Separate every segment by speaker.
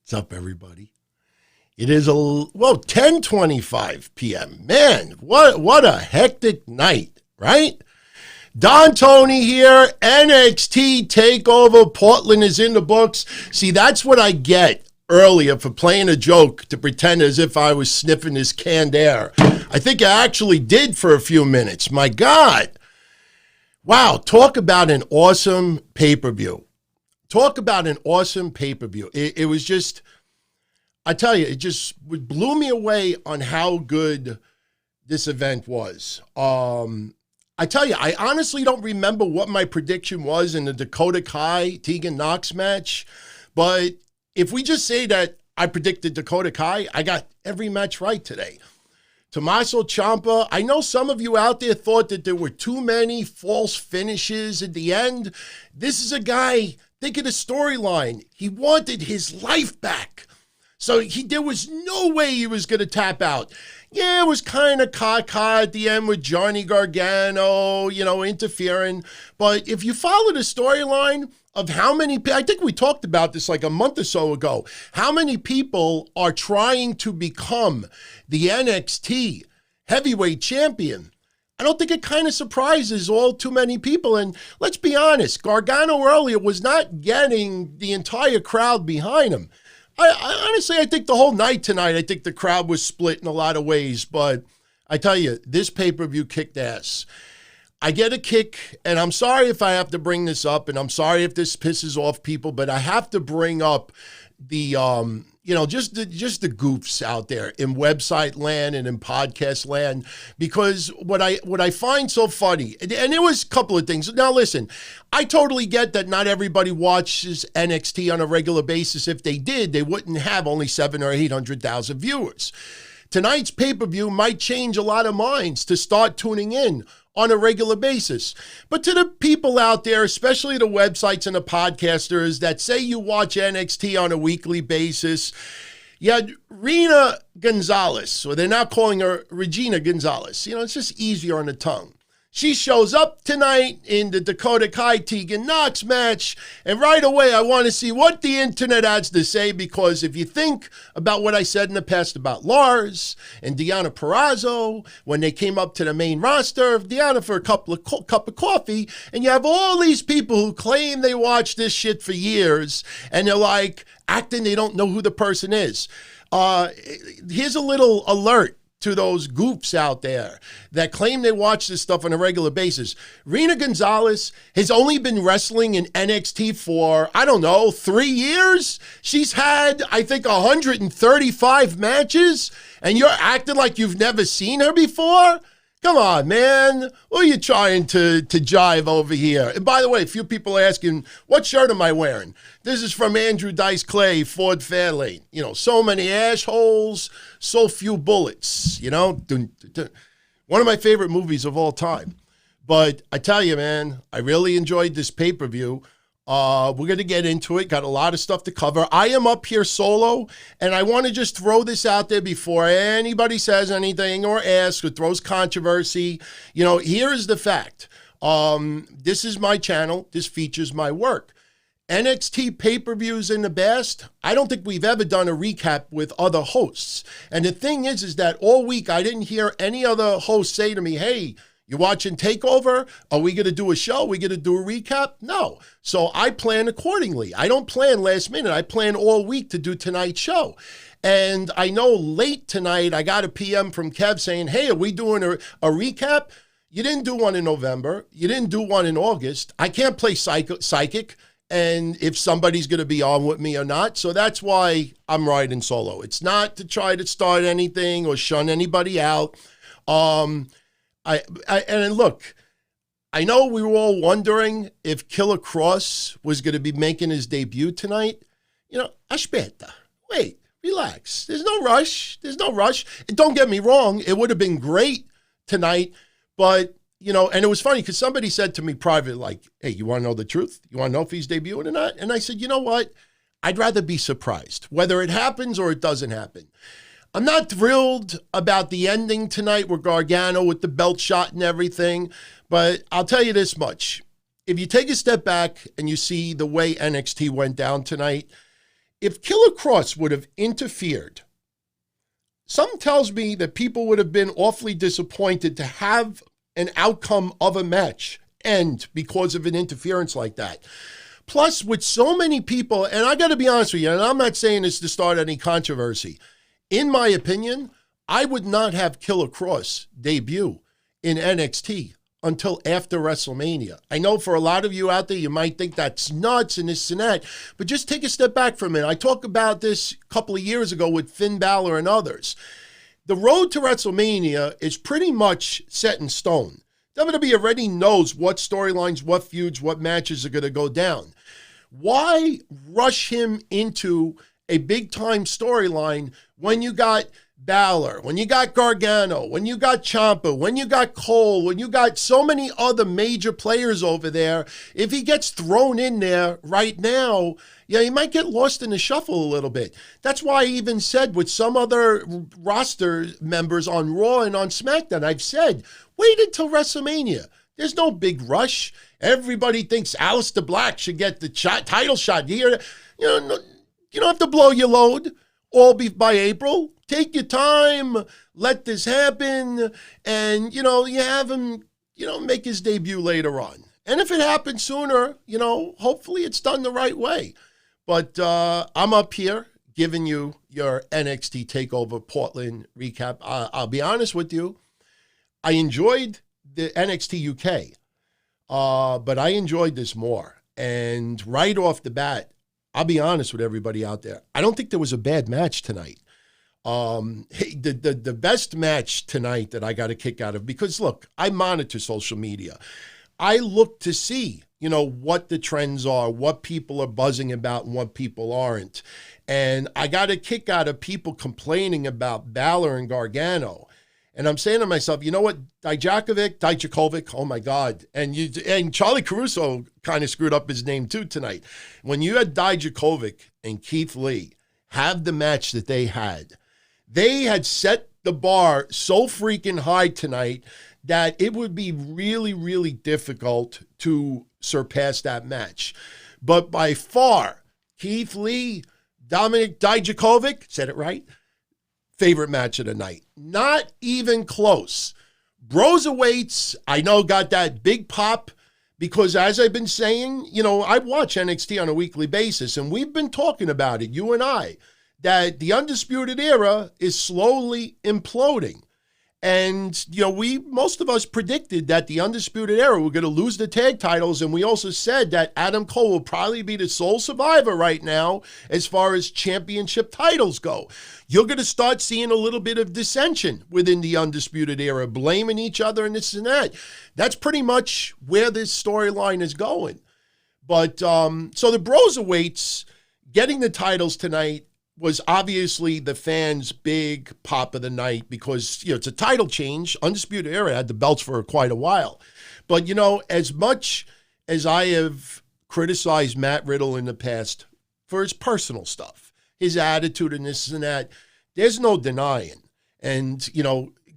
Speaker 1: What's up, everybody? It is 10:25 p.m. Man, what a hectic night, right? Don Tony here, NXT Takeover, Portland is in the books. See, that's what I get earlier for playing a joke to pretend as if I was sniffing this canned air. I think I actually did for a few minutes. My God. Wow, talk about an awesome pay-per-view. It was just, I tell you, it just blew me away on how good this event was. I tell you, I honestly don't remember what my prediction was in the Dakota Kai Tegan Nox match, but if we just say that I predicted Dakota Kai, I got every match right today. Tommaso Ciampa, I know some of you out there thought that there were too many false finishes at the end. This is a guy, think of the storyline. He wanted his life back. So there was no way he was going to tap out. Yeah, it was kind of caca at the end with Johnny Gargano, interfering. But if you follow the storyline of how many, I think we talked about this like a month or so ago, how many people are trying to become the NXT heavyweight champion. I don't think it kind of surprises all too many people. And let's be honest, Gargano earlier was not getting the entire crowd behind him. I honestly, I think the whole night tonight, I think the crowd was split in a lot of ways. But I tell you, this pay-per-view kicked ass. I get a kick, and I'm sorry if I have to bring this up, and I'm sorry if this pisses off people, but I have to bring up the, just the goofs out there in website land and in podcast land, because what I find so funny, and there was a couple of things. Now listen, I totally get that not everybody watches NXT on a regular basis. If they did, they wouldn't have only 700,000 or 800,000 viewers. Tonight's pay-per-view might change a lot of minds to start tuning in on a regular basis. But to the people out there, especially the websites and the podcasters that say you watch NXT on a weekly basis, you had Rena Gonzalez, or they're now calling her Regina Gonzalez. It's just easier on the tongue. She shows up tonight in the Dakota Kai Tegan Nox match, and right away I want to see what the internet has to say, because if you think about what I said in the past about Lars and Deonna Purrazzo when they came up to the main roster, Deonna for a cup of coffee, and you have all these people who claim they watch this shit for years, and they're like acting they don't know who the person is. Here's a little alert to those goofs out there that claim they watch this stuff on a regular basis. Rena Gonzalez has only been wrestling in NXT for, 3 years. She's had, I think, 135 matches, and you're acting like you've never seen her before? Come on, man. What are you trying to jive over here? And by the way, a few people are asking, what shirt am I wearing? This is from Andrew Dice Clay, Ford Fairlane. So many assholes, so few bullets, One of my favorite movies of all time. But I tell you, man, I really enjoyed this pay-per-view. We're going to get into it. Got a lot of stuff to cover. I am up here solo, and I want to just throw this out there before anybody says anything or asks or throws controversy. Here is the fact. This is my channel. This features my work. NXT pay-per-views in the past, I don't think we've ever done a recap with other hosts. And the thing is that all week I didn't hear any other host say to me, hey, you watching Takeover? Are we going to do a show? Are we going to do a recap? No. So I plan accordingly. I don't plan last minute. I plan all week to do tonight's show. And I know late tonight, I got a PM from Kev saying, hey, are we doing a recap? You didn't do one in November. You didn't do one in August. I can't play psychic and if somebody's going to be on with me or not. So that's why I'm riding solo. It's not to try to start anything or shun anybody out. And look, I know we were all wondering if Killer Cross was going to be making his debut tonight. Aspetta. Wait, relax. There's no rush. And don't get me wrong, it would have been great tonight, but, and it was funny because somebody said to me privately, like, hey, you want to know the truth? You want to know if he's debuting or not? And I said, you know what? I'd rather be surprised, whether it happens or it doesn't happen. I'm not thrilled about the ending tonight with Gargano with the belt shot and everything, but I'll tell you this much. If you take a step back and you see the way NXT went down tonight, if Killer Cross would have interfered, something tells me that people would have been awfully disappointed to have an outcome of a match end because of an interference like that. Plus, with so many people, and I got to be honest with you, and I'm not saying this to start any controversy. In my opinion, I would not have Killer Cross debut in NXT until after WrestleMania. I know for a lot of you out there, you might think that's nuts and this and that, but just take a step back for a minute. I talked about this a couple of years ago with Finn Balor and others. The road to WrestleMania is pretty much set in stone. WWE already knows what storylines, what feuds, what matches are going to go down. Why rush him into a big-time storyline when you got Balor, when you got Gargano, when you got Ciampa, when you got Cole, when you got so many other major players over there? If he gets thrown in there right now, yeah, he might get lost in the shuffle a little bit. That's why I even said with some other roster members on Raw and on Smackdown, I've said, wait until WrestleMania. There's no big rush. Everybody thinks Aleister Black should get the title shot here. You don't have to blow your load all by April. Take your time. Let this happen. And, you have him, make his debut later on. And if it happens sooner, hopefully it's done the right way. But I'm up here giving you your NXT TakeOver Portland recap. I'll be honest with you. I enjoyed the NXT UK, but I enjoyed this more. And right off the bat, I'll be honest with everybody out there. I don't think there was a bad match tonight. The best match tonight that I got a kick out of, because look, I monitor social media. I look to see, what the trends are, what people are buzzing about and what people aren't. And I got a kick out of people complaining about Balor and Gargano. And I'm saying to myself, you know what, Dijakovic, oh my God. And Charlie Caruso kind of screwed up his name too tonight. When you had Dijakovic and Keith Lee have the match that they had set the bar so freaking high tonight that it would be really, really difficult to surpass that match. But by far, Keith Lee, Dominic Dijakovic, said it right, favorite match of the night. Not even close. Broserweights, I know, got that big pop because, as I've been saying, I watch NXT on a weekly basis, and we've been talking about it, you and I, that the Undisputed Era is slowly imploding. And, most of us predicted that the Undisputed Era were going to lose the tag titles, and we also said that Adam Cole will probably be the sole survivor right now as far as championship titles go. You're going to start seeing a little bit of dissension within the Undisputed Era, blaming each other and this and that. That's pretty much where this storyline is going. But, so the Broserweights getting the titles tonight was obviously the fans' big pop of the night because, it's a title change. Undisputed Era had the belts for quite a while. But, as much as I have criticized Matt Riddle in the past for his personal stuff, his attitude and this and that, there's no denying. And,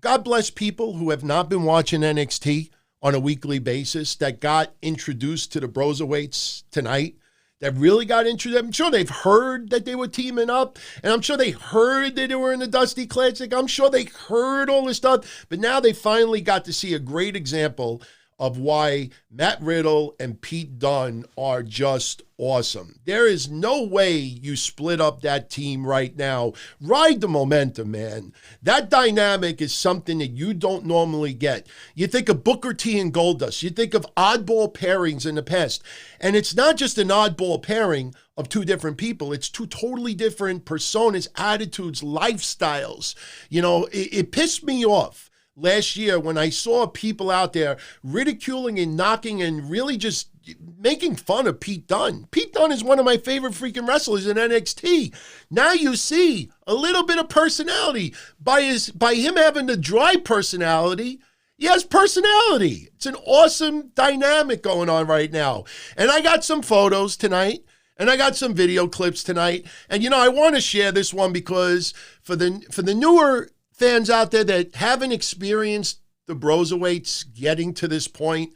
Speaker 1: God bless people who have not been watching NXT on a weekly basis that got introduced to the Broserweights tonight. That really got introduced. I'm sure they've heard that they were teaming up, and I'm sure they heard that they were in the Dusty Classic. I'm sure they heard all this stuff, but now they finally got to see a great example of why Matt Riddle and Pete Dunne are just awesome. There is no way you split up that team right now. Ride the momentum, man. That dynamic is something that you don't normally get. You think of Booker T and Goldust. You think of oddball pairings in the past. And it's not just an oddball pairing of two different people. It's two totally different personas, attitudes, lifestyles. It pissed me off last year when I saw people out there ridiculing and knocking and really just making fun of Pete Dunne. Pete Dunne is one of my favorite freaking wrestlers in NXT. Now you see a little bit of personality. By him having the dry personality, he has personality. It's an awesome dynamic going on right now. And I got some photos tonight. And I got some video clips tonight. And, I want to share this one because for the newer fans out there that haven't experienced the Broserweights getting to this point,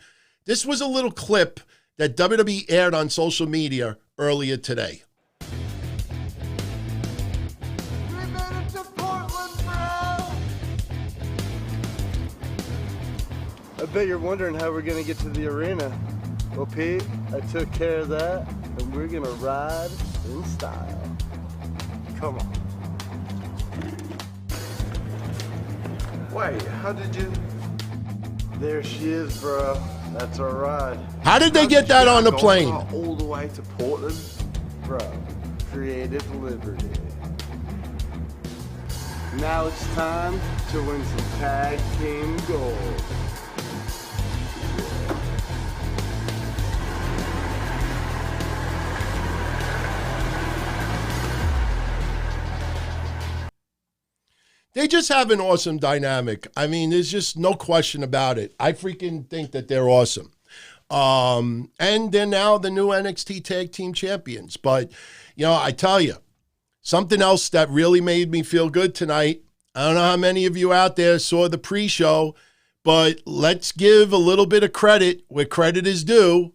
Speaker 1: this was a little clip that WWE aired on social media earlier today.
Speaker 2: I bet you're wondering how we're gonna get to the arena. Well, Pete, I took care of that, and we're gonna ride in style. Come on. Wait, how did you... There she is, bro. That's our ride.
Speaker 1: How did they get that on the plane?
Speaker 2: All the way to Portland? Bro, creative liberty. Now it's time to win some tag team gold.
Speaker 1: They just have an awesome dynamic. I mean, there's just no question about it. I freaking think that they're awesome. And they're now the new NXT Tag Team Champions. But, you know, I tell you, something else that really made me feel good tonight. I don't know how many of you out there saw the pre-show, but let's give a little bit of credit where credit is due.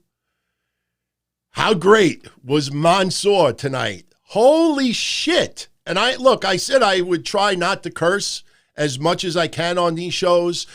Speaker 1: How great was Mansour tonight? Holy shit. And I said I would try not to curse as much as I can on these shows,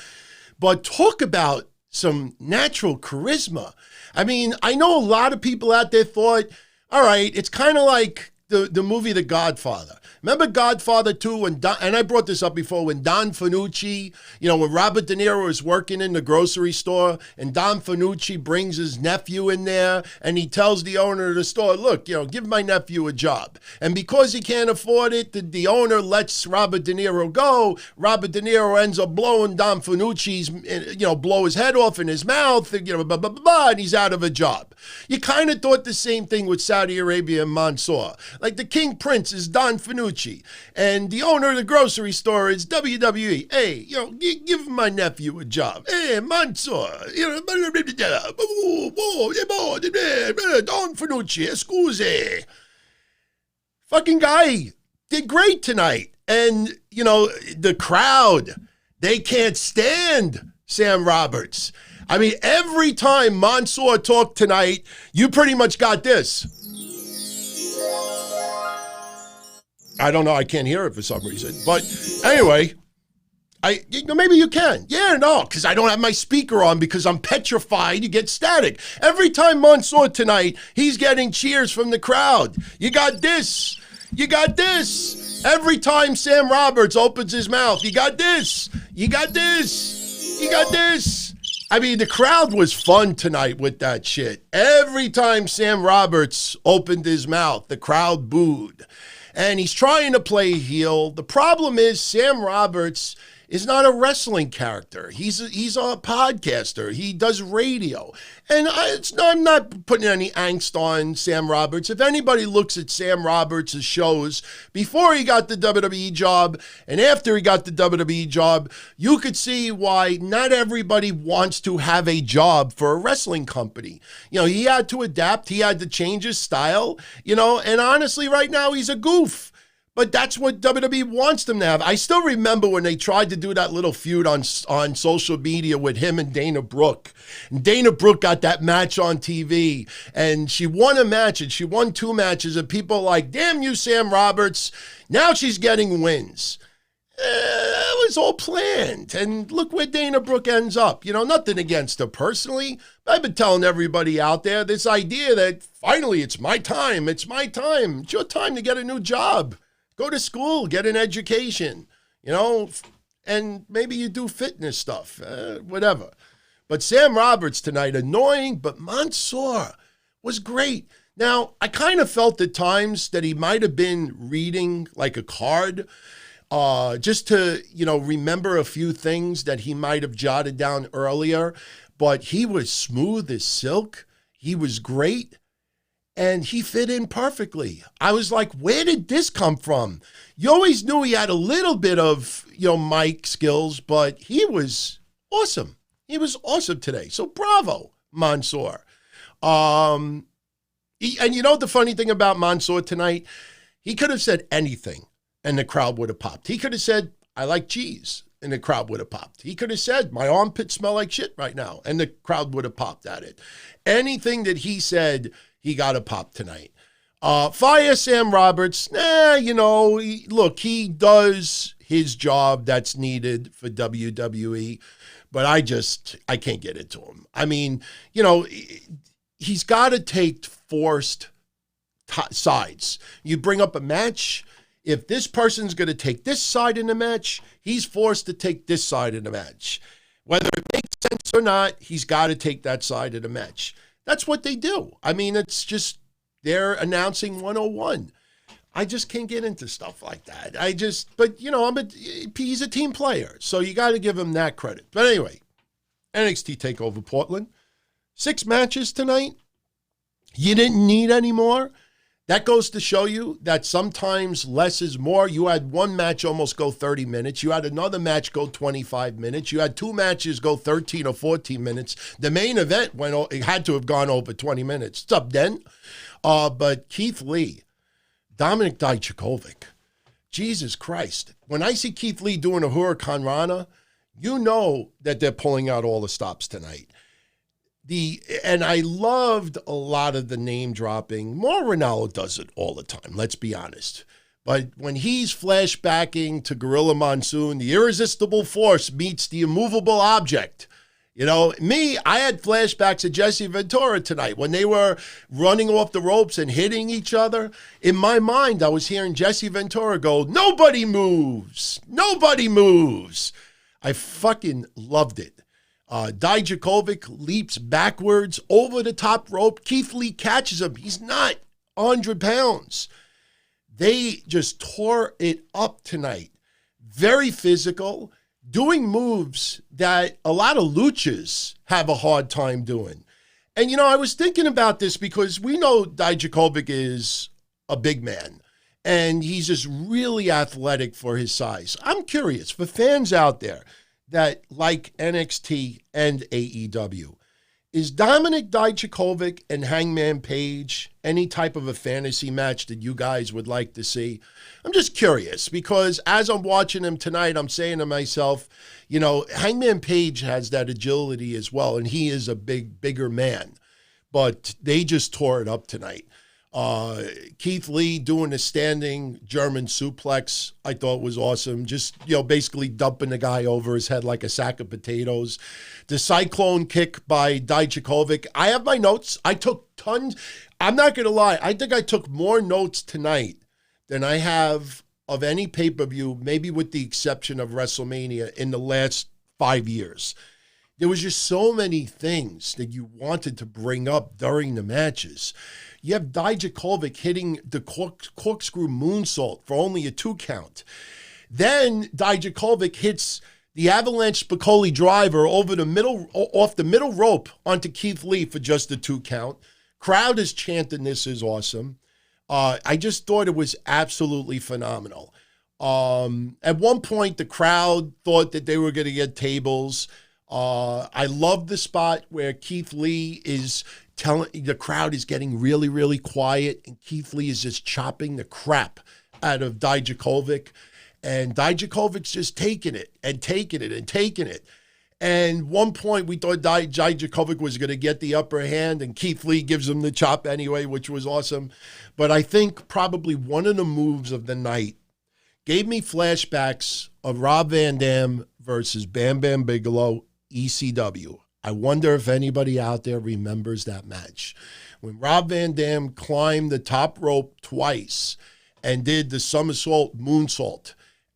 Speaker 1: but talk about some natural charisma. I mean, I know a lot of people out there thought, all right, it's kind of like the movie The Godfather. Remember Godfather 2 and I brought this up before, when Don Fanucci, you know, when Robert De Niro is working in the grocery store and Don Fanucci brings his nephew in there and he tells the owner of the store, look, you know, give my nephew a job. And because he can't afford it, the owner lets Robert De Niro go. Robert De Niro ends up blowing Don Fanucci's, you know, blow his head off in his mouth, you know, blah, blah, blah, blah, and he's out of a job. You kind of thought the same thing with Saudi Arabia and Mansour. Like the King Prince is Don Fanucci, and the owner of the grocery store is WWE. Hey, you know, give my nephew a job. Hey, Mansour, you know, Don Fanucci, scusi. Fucking guy did great tonight. And, you know, the crowd, they can't stand Sam Roberts. I mean, every time Mansour talked tonight, you pretty much got this. I don't know. I can't hear it for some reason. But anyway, maybe you can. Yeah, no, because I don't have my speaker on because I'm petrified you get static. Every time Mansour tonight, he's getting cheers from the crowd. You got this. You got this. Every time Sam Roberts opens his mouth, you got this. You got this. You got this. I mean, the crowd was fun tonight with that shit. Every time Sam Roberts opened his mouth, the crowd booed. And he's trying to play heel. The problem is Sam Roberts is not a wrestling character. He's a podcaster. He does radio. And I'm not putting any angst on Sam Roberts. If anybody looks at Sam Roberts' shows before he got the WWE job and after he got the WWE job, you could see why not everybody wants to have a job for a wrestling company. You know, he had to adapt. He had to change his style, you know, and honestly, right now, he's a goof. But that's what WWE wants them to have. I still remember when they tried to do that little feud on social media with him and Dana Brooke. And Dana Brooke got that match on TV. And she won a match, and she won 2 matches. And people are like, damn you, Sam Roberts. Now she's getting wins. It was all planned. And look where Dana Brooke ends up. You know, nothing against her personally. But I've been telling everybody out there this idea that finally it's my time. It's my time. It's your time to get a new job. Go to school, get an education, you know, and maybe you do fitness stuff, whatever. But Sam Roberts tonight, annoying, but Mansour was great. Now, I kind of felt at times that he might have been reading like a card, just to, you know, remember a few things that he might have jotted down earlier. But he was smooth as silk. He was great. And he fit in perfectly. I was like, where did this come from? You always knew he had a little bit of, you know, mic skills, but he was awesome. He was awesome today. So bravo, Mansour. And you know the funny thing about Mansour tonight? He could have said anything and the crowd would have popped. He could have said, I like cheese, and the crowd would have popped. He could have said, my armpits smell like shit right now, and the crowd would have popped at it. Anything that he said, he got a pop tonight. Fire Sam Roberts. You know, look, he does his job that's needed for WWE. but I can't get into him. I mean, he's got to take forced sides. You bring up a match. If this person's going to take this side in the match, he's forced to take this side in the match. Whether it makes sense or not, he's got to take that side of the match. That's what they do. I mean, it's just, they're announcing 101. I just can't get into stuff like that. But he's a team player, so you got to give him that credit. But anyway, NXT TakeOver Portland. 6 matches tonight. You didn't need any more. That goes to show you that sometimes less is more. You had one match almost go 30 minutes. You had another match go 25 minutes. You had 2 matches go 13 or 14 minutes. The main event it had to have gone over 20 minutes. What's up, Den? But Keith Lee, Dominic Dijakovic, Jesus Christ. When I see Keith Lee doing a Huracan Rana, you know that they're pulling out all the stops tonight. And I loved a lot of the name dropping. More Ronaldo does it all the time, let's be honest. But when he's flashbacking to Gorilla Monsoon, the irresistible force meets the immovable object. I had flashbacks of Jesse Ventura tonight when they were running off the ropes and hitting each other. In my mind, I was hearing Jesse Ventura go, "Nobody moves. Nobody moves." I fucking loved it. Dijakovic leaps backwards over the top rope. Keith Lee catches him. He's not 100 pounds. They just tore it up tonight. Very physical, doing moves that a lot of luchas have a hard time doing. And, I was thinking about this because we know Dijakovic is a big man, and he's just really athletic for his size. I'm curious, for fans out there that like NXT and AEW, is Dominic Dijakovic and Hangman Page any type of a fantasy match that you guys would like to see? I'm just curious because as I'm watching him tonight, I'm saying to myself, Hangman Page has that agility as well, and he is a bigger man. But they just tore it up tonight. Keith Lee doing a standing German suplex, I thought was awesome. Just, basically dumping the guy over his head like a sack of potatoes. The cyclone kick by Dijakovic. I have my notes. I took tons. I'm not going to lie. I think I took more notes tonight than I have of any pay-per-view, maybe with the exception of WrestleMania in the last 5 years. There was just so many things that you wanted to bring up during the matches. You have Dijakovic hitting the corkscrew moonsault for only a 2 count. Then Dijakovic hits the avalanche Spicoli driver off the middle rope onto Keith Lee for just a 2 count. Crowd is chanting this is awesome. I just thought it was absolutely phenomenal. At one point, the crowd thought that they were going to get tables. I love the spot where Keith Lee is telling the crowd is getting really, really quiet, and Keith Lee is just chopping the crap out of Dijakovic, and Dijakovic's just taking it and taking it and taking it. And one point we thought Dijakovic was going to get the upper hand, and Keith Lee gives him the chop anyway, which was awesome. But I think probably one of the moves of the night gave me flashbacks of Rob Van Dam versus Bam Bam Bigelow, ECW. I wonder if anybody out there remembers that match. When Rob Van Dam climbed the top rope twice and did the somersault moonsault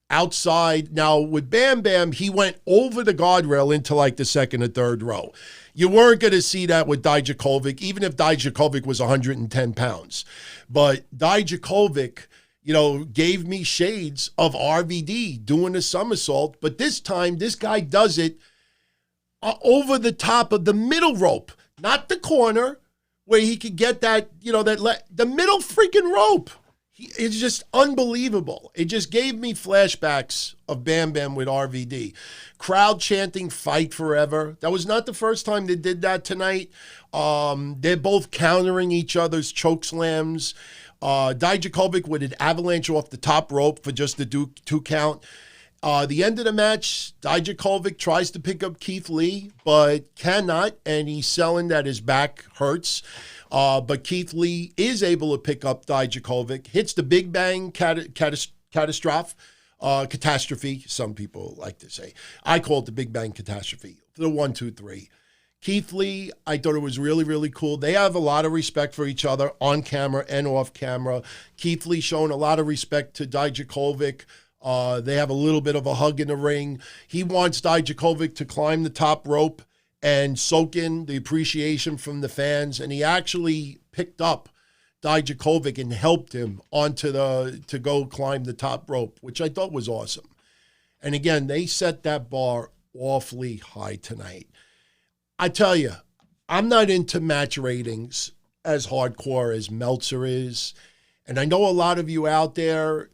Speaker 1: outside. Now, with Bam Bam, he went over the guardrail into like the second or third row. You weren't going to see that with Dijakovic, even if Dijakovic was 110 pounds. But Dijakovic, gave me shades of RVD doing a somersault. But this time, this guy does it over the top of the middle rope, not the corner where he could get that, the middle freaking rope. It's just unbelievable. It just gave me flashbacks of Bam Bam with RVD. Crowd chanting "Fight Forever." That was not the first time they did that tonight. They're both countering each other's choke slams. Dijakovic with an avalanche off the top rope for just the 2 count. The end of the match, Dijakovic tries to pick up Keith Lee, but cannot, and he's selling that his back hurts. But Keith Lee is able to pick up Dijakovic, hits the Big Bang catastrophe, some people like to say. I call it the Big Bang catastrophe. to the 1, 2, 3. Keith Lee, I thought it was really, really cool. They have a lot of respect for each other on camera and off camera. Keith Lee showing a lot of respect to Dijakovic. They have a little bit of a hug in the ring. He wants Dijakovic to climb the top rope and soak in the appreciation from the fans. And he actually picked up Dijakovic and helped him to go climb the top rope, which I thought was awesome. And again, they set that bar awfully high tonight. I tell you, I'm not into match ratings as hardcore as Meltzer is. And I know a lot of you out there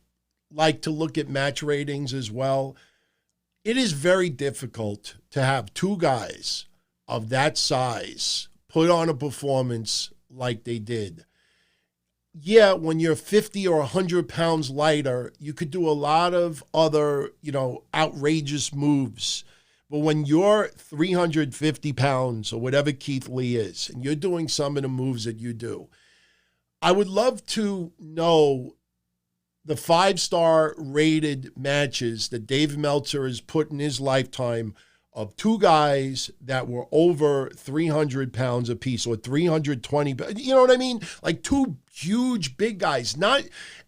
Speaker 1: like to look at match ratings as well. It is very difficult to have two guys of that size put on a performance like they did. Yeah, when you're 50 or 100 pounds lighter, you could do a lot of other, outrageous moves. But when you're 350 pounds or whatever Keith Lee is, and you're doing some of the moves that you do, I would love to know the 5-star rated matches that Dave Meltzer has put in his lifetime of two guys that were over 300 pounds apiece or 320, you know what I mean? Like two huge big guys.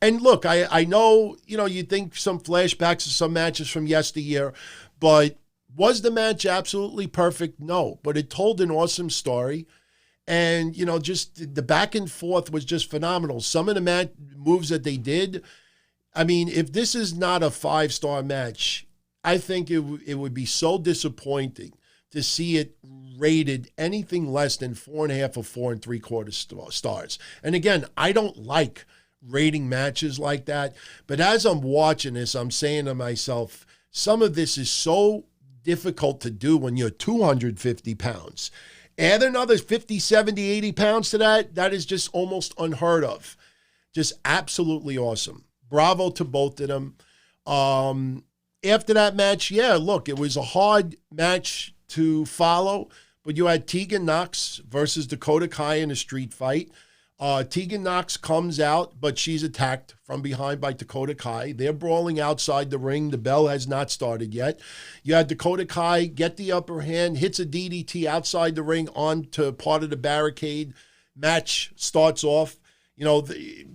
Speaker 1: And look, I know, you think some flashbacks of some matches from yesteryear, but was the match absolutely perfect? No, but it told an awesome story. And, just the back and forth was just phenomenal. Some of the moves that they did, I mean, if this is not a 5-star match, I think it would be so disappointing to see it rated anything less than 4.5 or 4 3/4 stars. And again, I don't like rating matches like that. But as I'm watching this, I'm saying to myself, some of this is so difficult to do when you're 250 pounds. Add another 50, 70, 80 pounds to that is just almost unheard of. Just absolutely awesome. Bravo to both of them. After that match, look, it was a hard match to follow, but you had Tegan Nox versus Dakota Kai in a street fight. Tegan Nox comes out, but she's attacked from behind by Dakota Kai. They're brawling outside the ring. The bell has not started yet. You had Dakota Kai get the upper hand, hits a DDT outside the ring onto part of the barricade. Match starts off.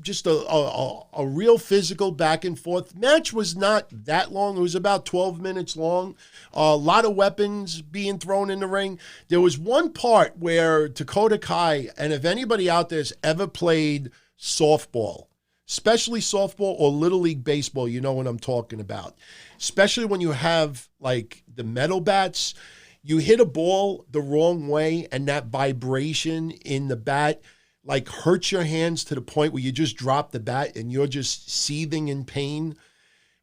Speaker 1: Just a real physical back and forth. Match was not that long. It was about 12 minutes long. A lot of weapons being thrown in the ring. There was one part where Dakota Kai, and if anybody out there has ever played softball, especially softball or Little League baseball, you know what I'm talking about. Especially when you have like the metal bats, you hit a ball the wrong way and that vibration in the bat like hurts your hands to the point where you just drop the bat and you're just seething in pain.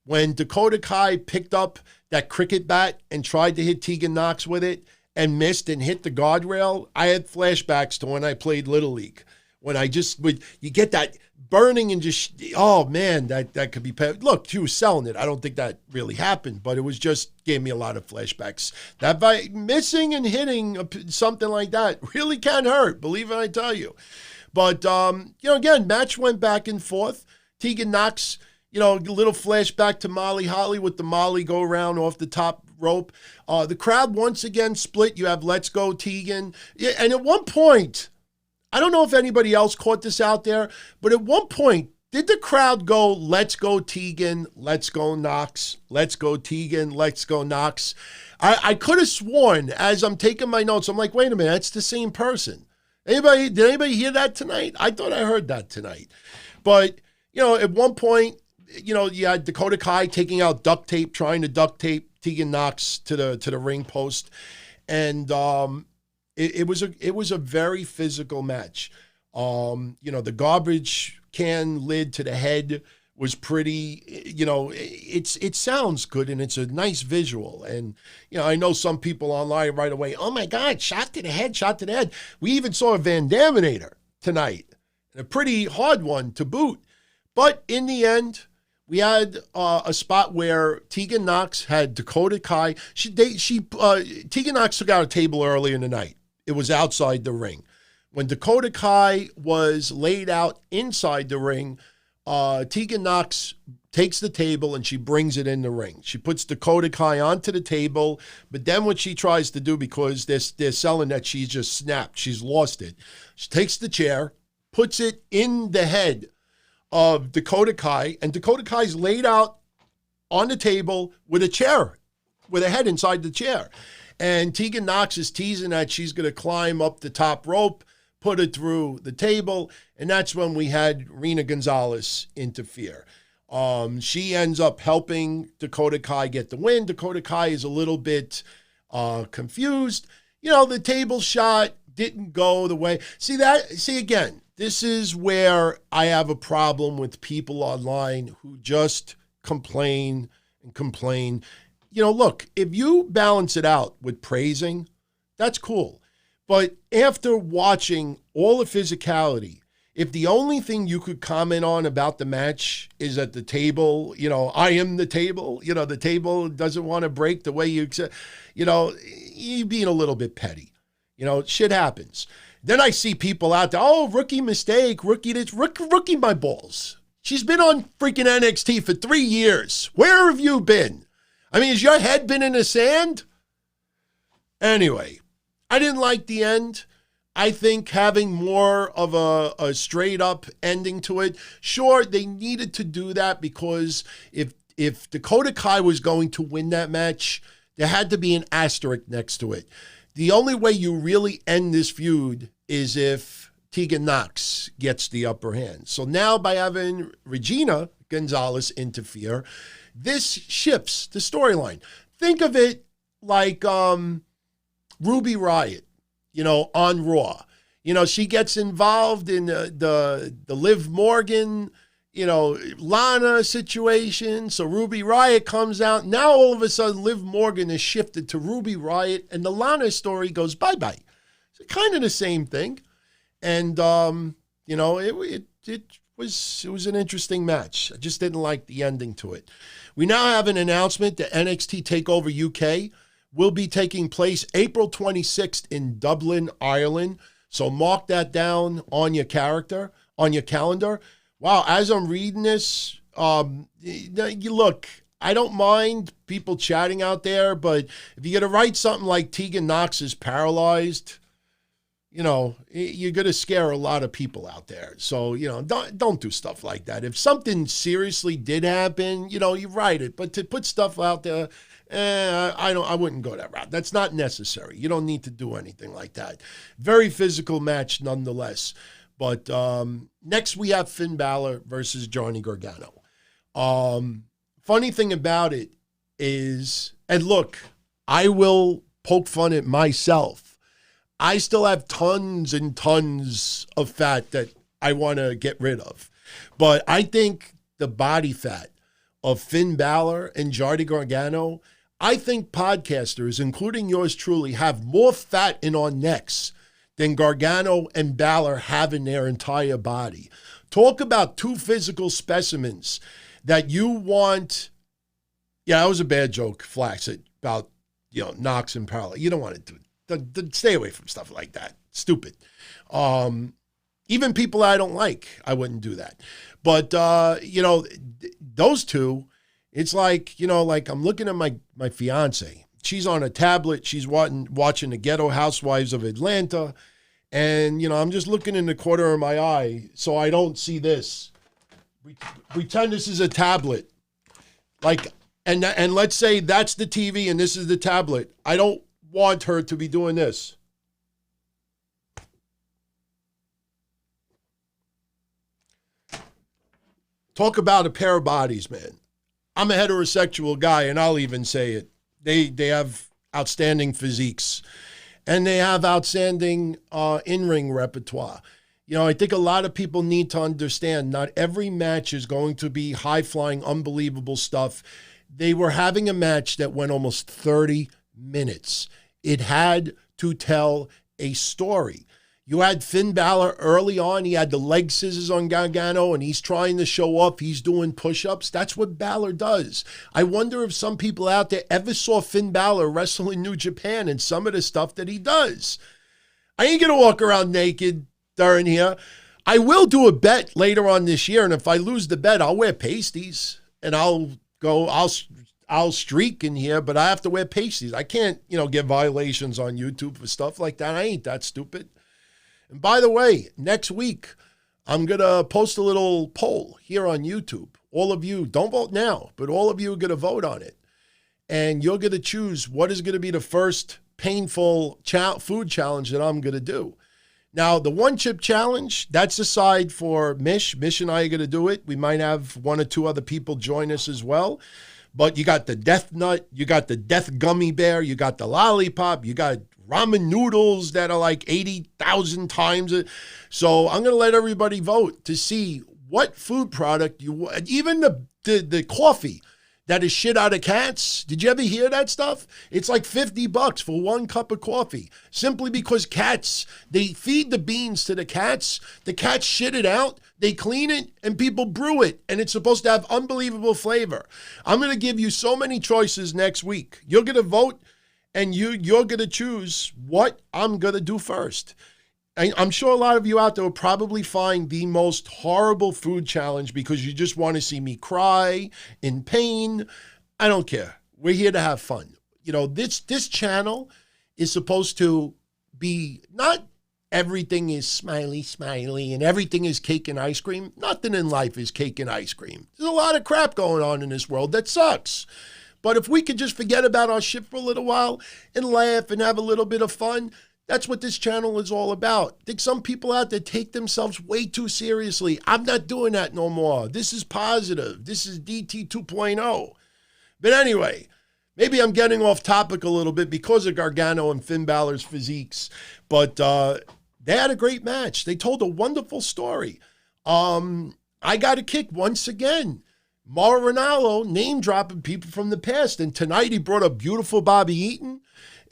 Speaker 1: When Dakota Kai picked up that cricket bat and tried to hit Tegan Nox with it and missed and hit the guardrail, I had flashbacks to when I played Little League. When you get that burning and just, oh man, that could be, look, she was selling it. I don't think that really happened, but it was just, gave me a lot of flashbacks. That by missing and hitting something like that really can hurt, believe it, I tell you. But, again, match went back and forth. Tegan Nox, a little flashback to Molly Holly with the Molly go around off the top rope. The crowd once again split. You have Let's Go Tegan. Yeah, and at one point, I don't know if anybody else caught this out there, but at one point, did the crowd go, let's go Tegan, let's go Nox, let's go Tegan, let's go Nox? I could have sworn as I'm taking my notes, I'm like, wait a minute, that's the same person. Did anybody hear that tonight? I thought I heard that tonight. But, at one point, you had Dakota Kai taking out duct tape, trying to duct tape Tegan Nox to the ring post. And it was a very physical match. The garbage can lid to the head was pretty, it sounds good and it's a nice visual. And, I know some people online right away, oh my God, shot to the head. We even saw a Van Daminator tonight, and a pretty hard one to boot. But in the end, we had a spot where Tegan Nox had Dakota Kai. Tegan Nox took out a table early in the night. It was outside the ring. When Dakota Kai was laid out inside the ring, Tegan Nox takes the table and she brings it in the ring. She puts Dakota Kai onto the table, but then what she tries to do, because they're selling that she's just snapped, she's lost it, she takes the chair, puts it in the head of Dakota Kai, and Dakota Kai's laid out on the table with a chair, with a head inside the chair. And Tegan Nox is teasing that she's going to climb up the top rope, put it through the table, and that's when we had Rena Gonzalez interfere. She ends up helping Dakota Kai get the win. Dakota Kai is a little bit confused. You know, the table shot didn't go the way. See again, this is where I have a problem with people online who just complain and complain. You know, look, if you balance it out with praising, that's cool. But after watching all the physicality, if the only thing you could comment on about the match is that the table, you know, I am the table, you know, the table doesn't want to break the way you accept, you know, you're being a little bit petty. You know, shit happens. Then I see people out there, oh, rookie mistake, rookie this, rookie my balls. She's been on freaking NXT for 3 years. Where have you been? I mean, has your head been in the sand? Anyway, I didn't like the end. I think having more of a straight-up ending to it, sure, they needed to do that because if Dakota Kai was going to win that match, there had to be an asterisk next to it. The only way you really end this feud is if Tegan Nox gets the upper hand. So now by having Regina Gonzalez interfere, this shifts the storyline. Think of it like Ruby Riott, you know, on Raw. You know, she gets involved in the Liv Morgan, you know, Lana situation. So Ruby Riott comes out. Now all of a sudden Liv Morgan is shifted to Ruby Riott and the Lana story goes bye-bye. It's kind of the same thing. And, you know, it was an interesting match. I just didn't like the ending to it. We now have an announcement that NXT TakeOver UK will be taking place April 26th in Dublin, Ireland. So mark that down on your calendar. Wow, as I'm reading this, you look, I don't mind people chatting out there, but if you're going to write something like Tegan Nox is paralyzed, you know, you're going to scare a lot of people out there. So, you know, don't do stuff like that. If something seriously did happen, you know, you write it. But to put stuff out there, I wouldn't go that route. That's not necessary. You don't need to do anything like that. Very physical match nonetheless. But next we have Finn Balor versus Johnny Gargano. Funny thing about it is, and look, I will poke fun at myself. I still have tons and tons of fat that I want to get rid of. But I think the body fat of Finn Balor and Johnny Gargano, I think podcasters, including yours truly, have more fat in our necks than Gargano and Balor have in their entire body. Talk about two physical specimens that you want. Yeah, that was a bad joke, Flax, about, you know, Nox and Balor. You don't want to do it. Stay away from stuff like that. Stupid. Even people I don't like, I wouldn't do that. But, you know, those two, it's like, you know, like I'm looking at my fiance. She's on a tablet. She's watching the Ghetto Housewives of Atlanta. And, you know, I'm just looking in the corner of my eye so I don't see this. Pretend this is a tablet. Like, and let's say that's the TV and this is the tablet. I don't want her to be doing this. Talk about a pair of bodies, man. I'm a heterosexual guy, and I'll even say it. They have outstanding physiques, and they have outstanding in-ring repertoire. You know, I think a lot of people need to understand not every match is going to be high-flying, unbelievable stuff. They were having a match that went almost 30 minutes. It had to tell a story. You had Finn Balor early on. He had the leg scissors on Gargano, and he's trying to show up. He's doing push-ups. That's what Balor does. I wonder if some people out there ever saw Finn Balor wrestle in New Japan and some of the stuff that he does. I ain't going to walk around naked during here. I will do a bet later on this year, and if I lose the bet, I'll wear pasties, and I'll streak in here, but I have to wear pasties. I can't, get violations on YouTube for stuff like that. I ain't that stupid. And by the way, next week, I'm going to post a little poll here on YouTube. All of you, don't vote now, but all of you are going to vote on it. And you're going to choose what is going to be the first painful food challenge that I'm going to do. Now, the one chip challenge, that's aside for Mish. Mish and I are going to do it. We might have one or two other people join us as well. But you got the death nut, you got the death gummy bear, you got the lollipop, you got ramen noodles that are like 80,000 times it. So I'm going to let everybody vote to see what food product you want. Even the coffee that is shit out of cats. Did you ever hear that stuff? It's like $50 for one cup of coffee. Simply because cats, they feed the beans to the cats shit it out, they clean it, and people brew it, and it's supposed to have unbelievable flavor. I'm going to give you so many choices next week. You're going to vote, and you're going to choose what I'm going to do first. I'm sure a lot of you out there will probably find the most horrible food challenge because you just want to see me cry in pain. I don't care. We're here to have fun. This channel is supposed to be not everything is smiley and everything is cake and ice cream. Nothing in life is cake and ice cream. There's a lot of crap going on in this world that sucks. But if we could just forget about our shit for a little while and laugh and have a little bit of fun, that's what this channel is all about. I think some people out there take themselves way too seriously. I'm not doing that no more. This is positive. This is DT 2.0. But anyway, maybe I'm getting off topic a little bit because of Gargano and Finn Balor's physiques. But they had a great match. They told a wonderful story. I got a kick once again. Mauro Ranallo name-dropping people from the past. And tonight he brought a beautiful Bobby Eaton.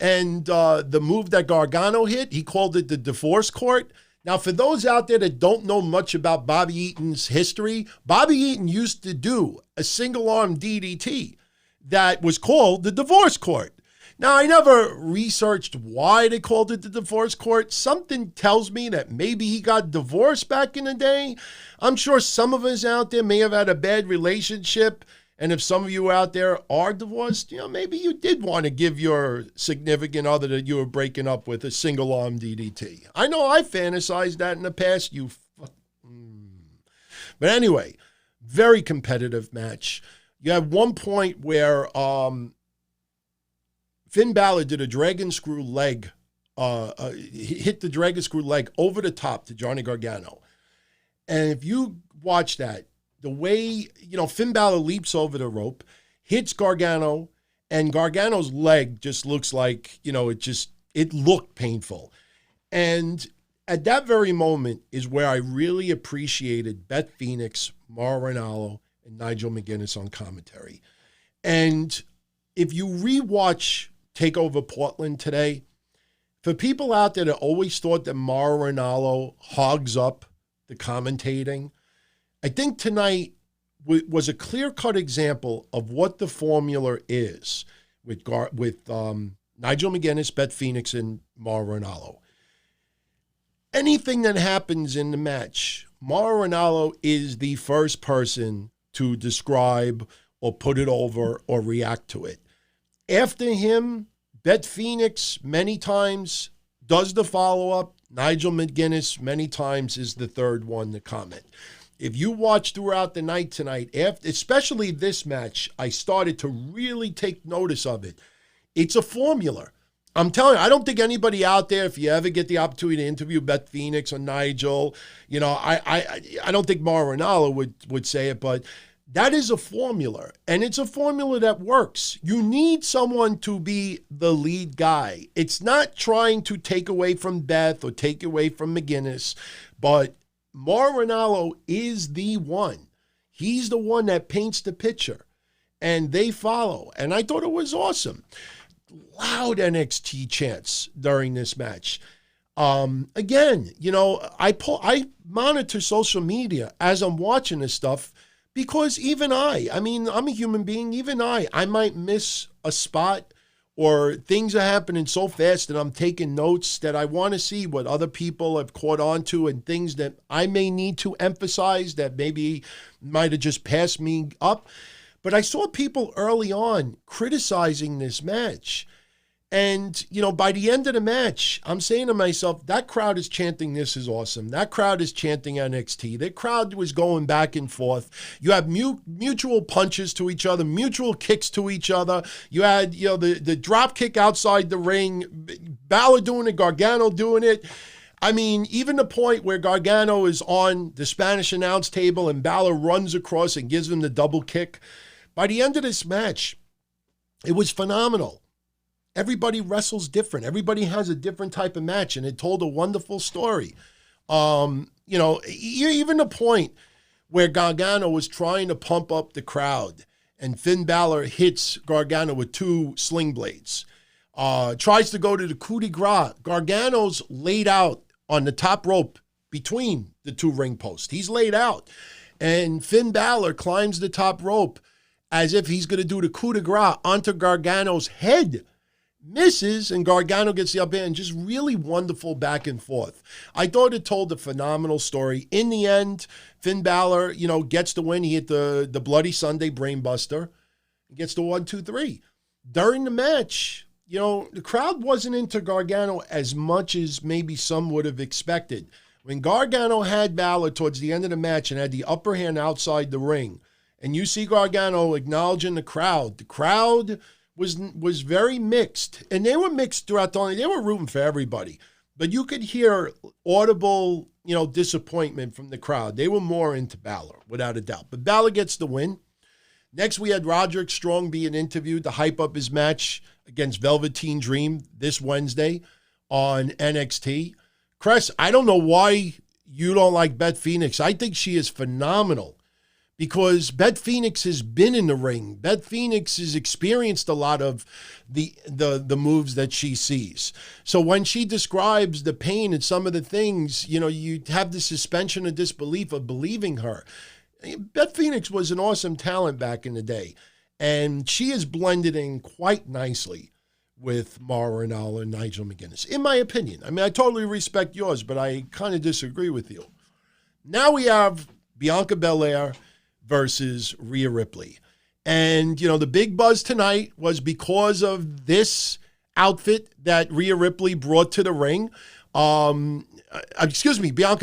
Speaker 1: And the move that Gargano hit, he called it the divorce court. Now, for those out there that don't know much about Bobby Eaton's history, Bobby Eaton used to do a single-arm DDT that was called the divorce court. Now, I never researched why they called it the divorce court. Something tells me that maybe he got divorced back in the day. I'm sure some of us out there may have had a bad relationship. And if some of you out there are divorced, maybe you did want to give your significant other that you were breaking up with a single-arm DDT. I know I fantasized that in the past. But anyway, very competitive match. You have one point where Finn Balor did a dragon screw leg, hit the dragon screw leg over the top to Johnny Gargano. And if you watch that, the way, Finn Balor leaps over the rope, hits Gargano, and Gargano's leg just looks like, it looked painful. And at that very moment is where I really appreciated Beth Phoenix, Mauro Ranallo, and Nigel McGuinness on commentary. And if you rewatch Takeover Portland today, for people out there that always thought that Mauro Ranallo hogs up the commentating, I think tonight was a clear-cut example of what the formula is with Nigel McGuinness, Beth Phoenix, and Mauro Ranallo. Anything that happens in the match, Mauro Ranallo is the first person to describe or put it over or react to it. After him, Beth Phoenix many times does the follow-up. Nigel McGuinness many times is the third one to comment. If you watch throughout the night tonight, especially this match, I started to really take notice of it. It's a formula. I'm telling you, I don't think anybody out there, if you ever get the opportunity to interview Beth Phoenix or Nigel, I don't think Mauro Ranallo would say it, but that is a formula, and it's a formula that works. You need someone to be the lead guy. It's not trying to take away from Beth or take away from McGuinness, but Mauro Ranallo is the one. He's the one that paints the picture, and they follow. And I thought it was awesome. Loud NXT chants during this match. Again, I monitor social media as I'm watching this stuff because even I'm a human being. Even I might miss a spot or things are happening so fast that I'm taking notes that I want to see what other people have caught on to and things that I may need to emphasize that maybe might have just passed me up. But I saw people early on criticizing this match. And, by the end of the match, I'm saying to myself, that crowd is chanting, "This is awesome." That crowd is chanting NXT. That crowd was going back and forth. You have mutual punches to each other, mutual kicks to each other. You had, the drop kick outside the ring, Balor doing it, Gargano doing it. I mean, even the point where Gargano is on the Spanish announce table and Balor runs across and gives him the double kick. By the end of this match, it was phenomenal. Everybody wrestles different. Everybody has a different type of match, and it told a wonderful story. Even the point where Gargano was trying to pump up the crowd, and Finn Balor hits Gargano with 2 sling blades. Tries to go to the coup de grace. Gargano's laid out on the top rope between the 2 ring posts. He's laid out. And Finn Balor climbs the top rope as if he's going to do the coup de grace onto Gargano's head. Misses, and Gargano gets the upper hand. Just really wonderful back and forth. I thought it told a phenomenal story. In the end, Finn Balor, gets the win. He hit the Bloody Sunday brainbuster. He gets the 1, 2, 3. During the match, the crowd wasn't into Gargano as much as maybe some would have expected. When Gargano had Balor towards the end of the match and had the upper hand outside the ring, and you see Gargano acknowledging the crowd was very mixed, and they were mixed throughout the night. They were rooting for everybody, but you could hear audible, disappointment from the crowd. They were more into Balor, without a doubt. But Balor gets the win. Next, we had Roderick Strong being interviewed to hype up his match against Velveteen Dream this Wednesday on NXT. Chris, I don't know why you don't like Beth Phoenix. I think she is phenomenal. Because Beth Phoenix has been in the ring. Beth Phoenix has experienced a lot of the moves that she sees. So when she describes the pain and some of the things, you have the suspension of disbelief of believing her. Beth Phoenix was an awesome talent back in the day. And she is blended in quite nicely with Maura Ranallo and Nigel McGuinness, in my opinion. I mean, I totally respect yours, but I kind of disagree with you. Now we have Bianca Belair versus Rhea Ripley. And, the big buzz tonight was because of this outfit that Rhea Ripley brought to the ring. Bianca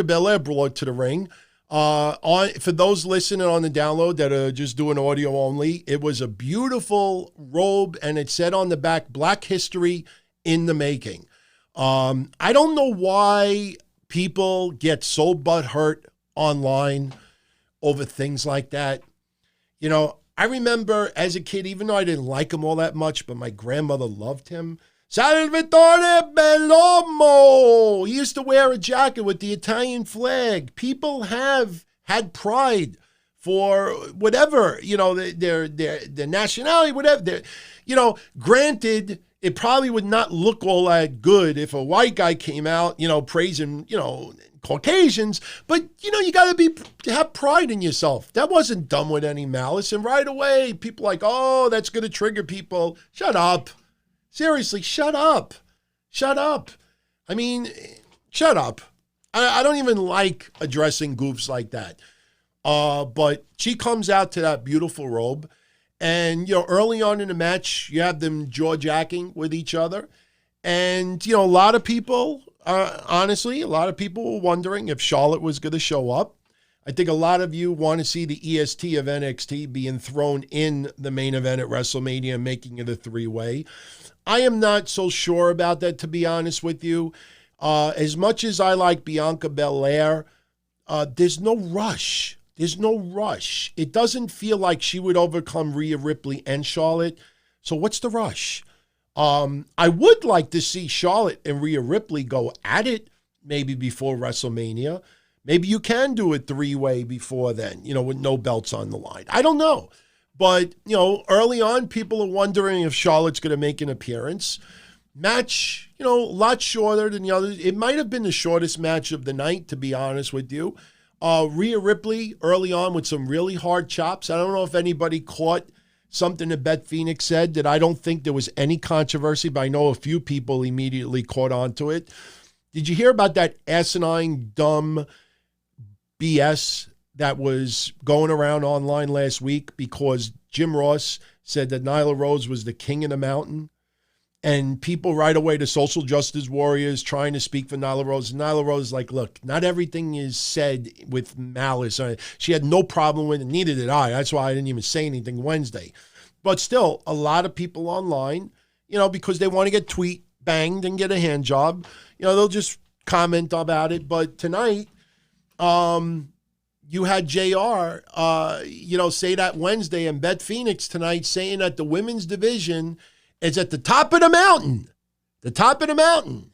Speaker 1: Belair brought to the ring. For those listening on the download that are just doing audio only, it was a beautiful robe, and it said on the back, Black History in the Making. I don't know why people get so butthurt online over things like that. I remember as a kid, even though I didn't like him all that much, but my grandmother loved him. Salvatore Bellomo! He used to wear a jacket with the Italian flag. People have had pride for whatever, their nationality, whatever. Granted, it probably would not look all that good if a white guy came out, praising, Caucasians, but you got to have pride in yourself. That wasn't done with any malice, and right away people like, oh, that's going to trigger people. Shut up. Seriously, shut up. I mean, shut up. I don't even like addressing goofs like that. But she comes out to that beautiful robe, and early on in the match, you have them jaw-jacking with each other, and a lot of people. Honestly, a lot of people were wondering if Charlotte was going to show up. I think a lot of you want to see the EST of NXT being thrown in the main event at WrestleMania, making it a 3-way. I am not so sure about that, to be honest with you. As much as I like Bianca Belair, there's no rush. It doesn't feel like she would overcome Rhea Ripley and Charlotte. So what's the rush? I would like to see Charlotte and Rhea Ripley go at it maybe before WrestleMania. Maybe you can do a 3-way before then, with no belts on the line. I don't know. But, early on, people are wondering if Charlotte's going to make an appearance. Match, a lot shorter than the others. It might have been the shortest match of the night, to be honest with you. Rhea Ripley early on with some really hard chops. I don't know if anybody caught something that Beth Phoenix said that I don't think there was any controversy, but I know a few people immediately caught on to it. Did you hear about that asinine, dumb BS that was going around online last week because Jim Ross said that Nyla Rose was the king of the mountain? And people right away, the social justice warriors trying to speak for Nyla Rose. Nyla Rose is like, look, not everything is said with malice. She had no problem with it. Neither did I. That's why I didn't even say anything Wednesday. But still, a lot of people online, because they want to get tweet banged and get a hand job, they'll just comment about it. But tonight, you had JR, say that Wednesday, and Beth Phoenix tonight saying that the women's division is at the top of the mountain. The top of the mountain.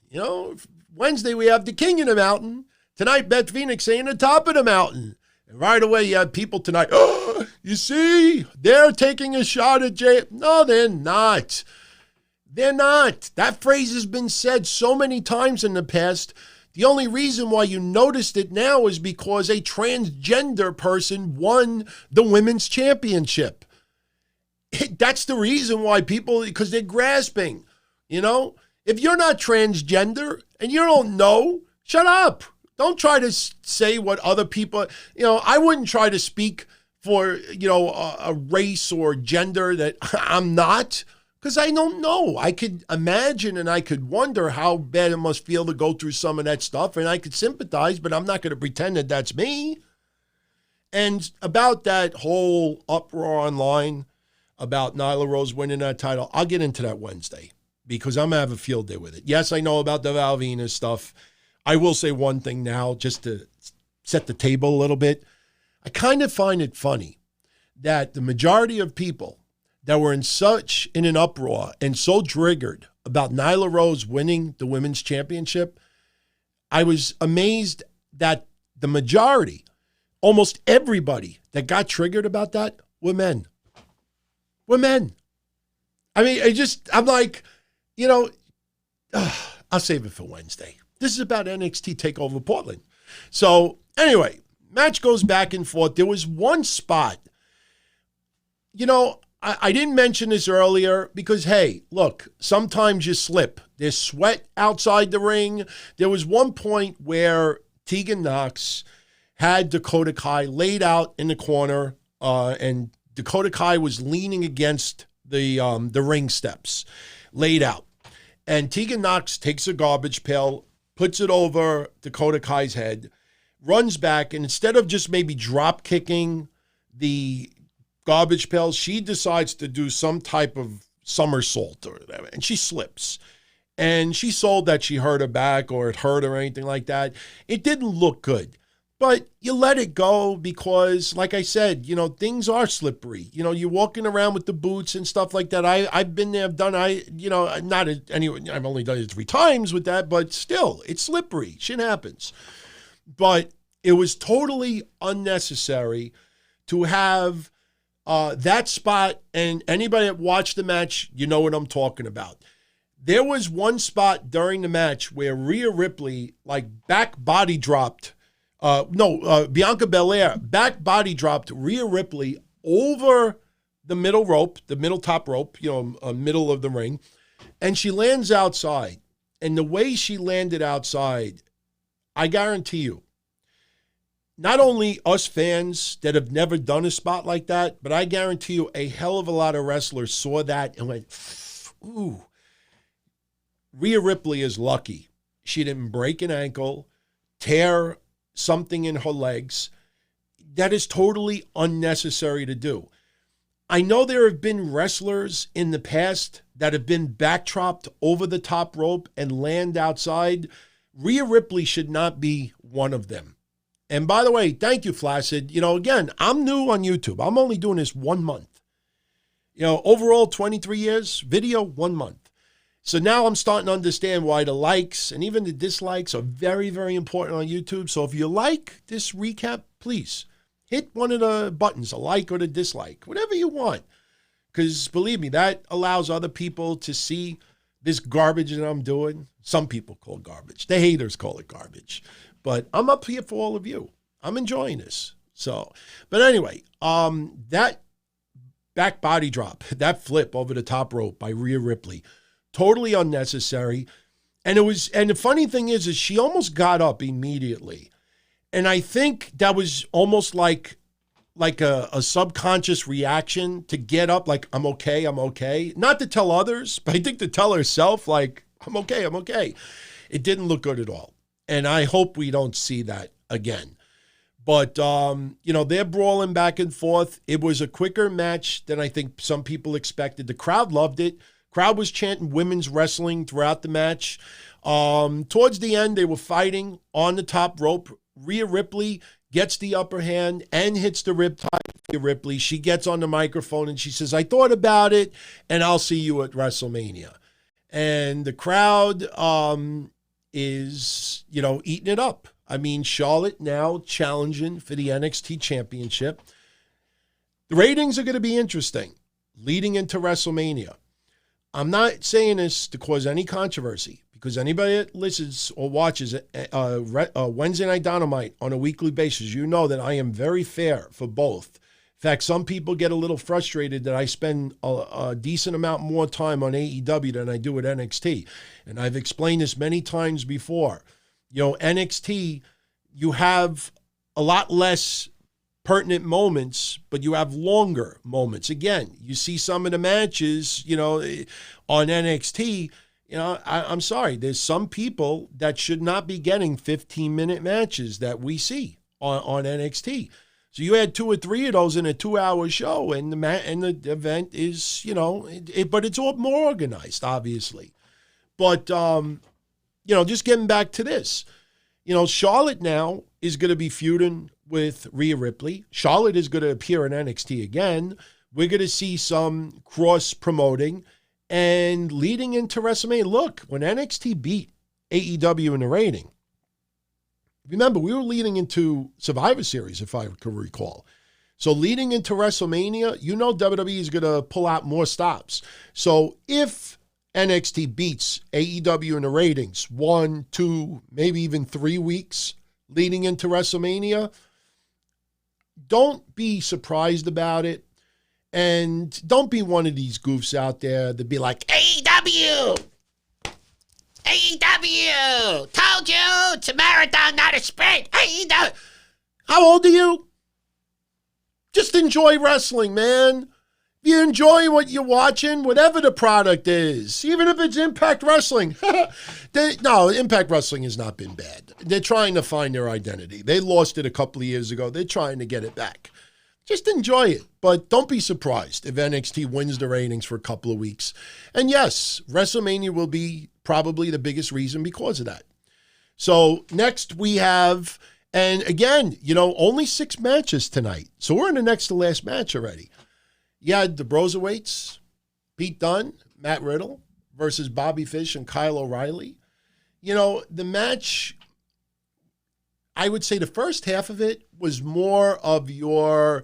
Speaker 1: Wednesday we have the king of the mountain. Tonight, Beth Phoenix saying the top of the mountain. And right away you have people tonight, oh, you see, they're taking a shot at Jay. No, they're not. They're not. That phrase has been said so many times in the past. The only reason why you noticed it now is because a transgender person won the women's championship. That's the reason why people, because they're grasping, If you're not transgender and you don't know, shut up. Don't try to say what other people, I wouldn't try to speak for, a race or gender that I'm not, because I don't know. I could imagine and I could wonder how bad it must feel to go through some of that stuff, and I could sympathize, but I'm not going to pretend that that's me. And about that whole uproar online about Nyla Rose winning that title, I'll get into that Wednesday because I'm going to have a field day with it. Yes, I know about the Val Venis stuff. I will say one thing now just to set the table a little bit. I kind of find it funny that the majority of people that were in an uproar and so triggered about Nyla Rose winning the women's championship, I was amazed that the majority, almost everybody that got triggered about that were men. We're men. I mean, I'm like, I'll save it for Wednesday. This is about NXT Takeover Portland. So anyway, match goes back and forth. There was one spot, I didn't mention this earlier because, hey, look, sometimes you slip. There's sweat outside the ring. There was one point where Tegan Nox had Dakota Kai laid out in the corner, and Dakota Kai was leaning against the ring steps, laid out. And Tegan Nox takes a garbage pail, puts it over Dakota Kai's head, runs back, and instead of just maybe drop kicking the garbage pail, she decides to do some type of somersault or whatever, and she slips. And she sold that she hurt her back or it hurt or anything like that. It didn't look good. But you let it go because, like I said, things are slippery. You're walking around with the boots and stuff like that. I've been there, I've done, I've only done it 3 times with that, but still, it's slippery. Shit happens. But it was totally unnecessary to have that spot, and anybody that watched the match, you know what I'm talking about. There was one spot during the match where Rhea Ripley, back body dropped, Bianca Belair back body dropped Rhea Ripley over the middle rope, the middle top rope, middle of the ring, and she lands outside. And the way she landed outside, I guarantee you, not only us fans that have never done a spot like that, but I guarantee you a hell of a lot of wrestlers saw that and went, ooh. Rhea Ripley is lucky. She didn't break an ankle, tear something in her legs. That is totally unnecessary to do. I know there have been wrestlers in the past that have been backdropped over the top rope and land outside. Rhea Ripley should not be one of them. And by the way, thank you, Flaccid. Again, I'm new on YouTube. I'm only doing this 1 month. Overall 23 years, video 1 month. So now I'm starting to understand why the likes and even the dislikes are very, very important on YouTube. So if you like this recap, please hit one of the buttons, a like or the dislike, whatever you want. Because believe me, that allows other people to see this garbage that I'm doing. Some people call it garbage. The haters call it garbage. But I'm up here for all of you. I'm enjoying this. So, but anyway, that back body drop, that flip over the top rope by Rhea Ripley, totally unnecessary. And the funny thing is she almost got up immediately. And I think that was almost like a subconscious reaction to get up, like, I'm okay, I'm okay. Not to tell others, but I think to tell herself, like, I'm okay, I'm okay. It didn't look good at all. And I hope we don't see that again. But, they're brawling back and forth. It was a quicker match than I think some people expected. The crowd loved it. Crowd was chanting women's wrestling throughout the match. Towards the end, they were fighting on the top rope. Rhea Ripley gets the upper hand and hits the ribeye. Rhea Ripley, she gets on the microphone and she says, I thought about it, and I'll see you at WrestleMania. And the crowd is, eating it up. I mean, Charlotte now challenging for the NXT championship. The ratings are going to be interesting leading into WrestleMania. I'm not saying this to cause any controversy, because anybody that listens or watches Wednesday Night Dynamite on a weekly basis, you know that I am very fair for both. In fact, some people get a little frustrated that I spend a decent amount more time on AEW than I do at NXT. And I've explained this many times before. NXT, you have a lot less pertinent moments, but you have longer moments. Again, you see some of the matches, on NXT, I'm sorry, there's some people that should not be getting 15-minute matches that we see on NXT. So you had 2 or 3 of those in a 2-hour show, and the event is, but it's all more organized, obviously. But, just getting back to this, Charlotte now is going to be feuding with Rhea Ripley. Charlotte is going to appear in NXT again. We're going to see some cross-promoting. And leading into WrestleMania, look, when NXT beat AEW in the rating, remember, we were leading into Survivor Series, if I can recall. So leading into WrestleMania, WWE is going to pull out more stops. So if NXT beats AEW in the ratings 1, 2, maybe even 3 weeks leading into WrestleMania, don't be surprised about it. And don't be one of these goofs out there that be like, AEW, told you it's a marathon, not a sprint. AEW. How old are you? Just enjoy wrestling, man. You enjoy what you're watching, whatever the product is, even if it's Impact Wrestling. No, Impact Wrestling has not been bad. They're trying to find their identity. They lost it a couple of years ago. They're trying to get it back. Just enjoy it, but don't be surprised if NXT wins the ratings for a couple of weeks. And yes, WrestleMania will be probably the biggest reason because of that. So next we have, and again, only 6 matches tonight. So we're in the next to last match already. You had the Broserweights, Pete Dunne, Matt Riddle versus Bobby Fish and Kyle O'Reilly. The match, I would say the first half of it was more of your,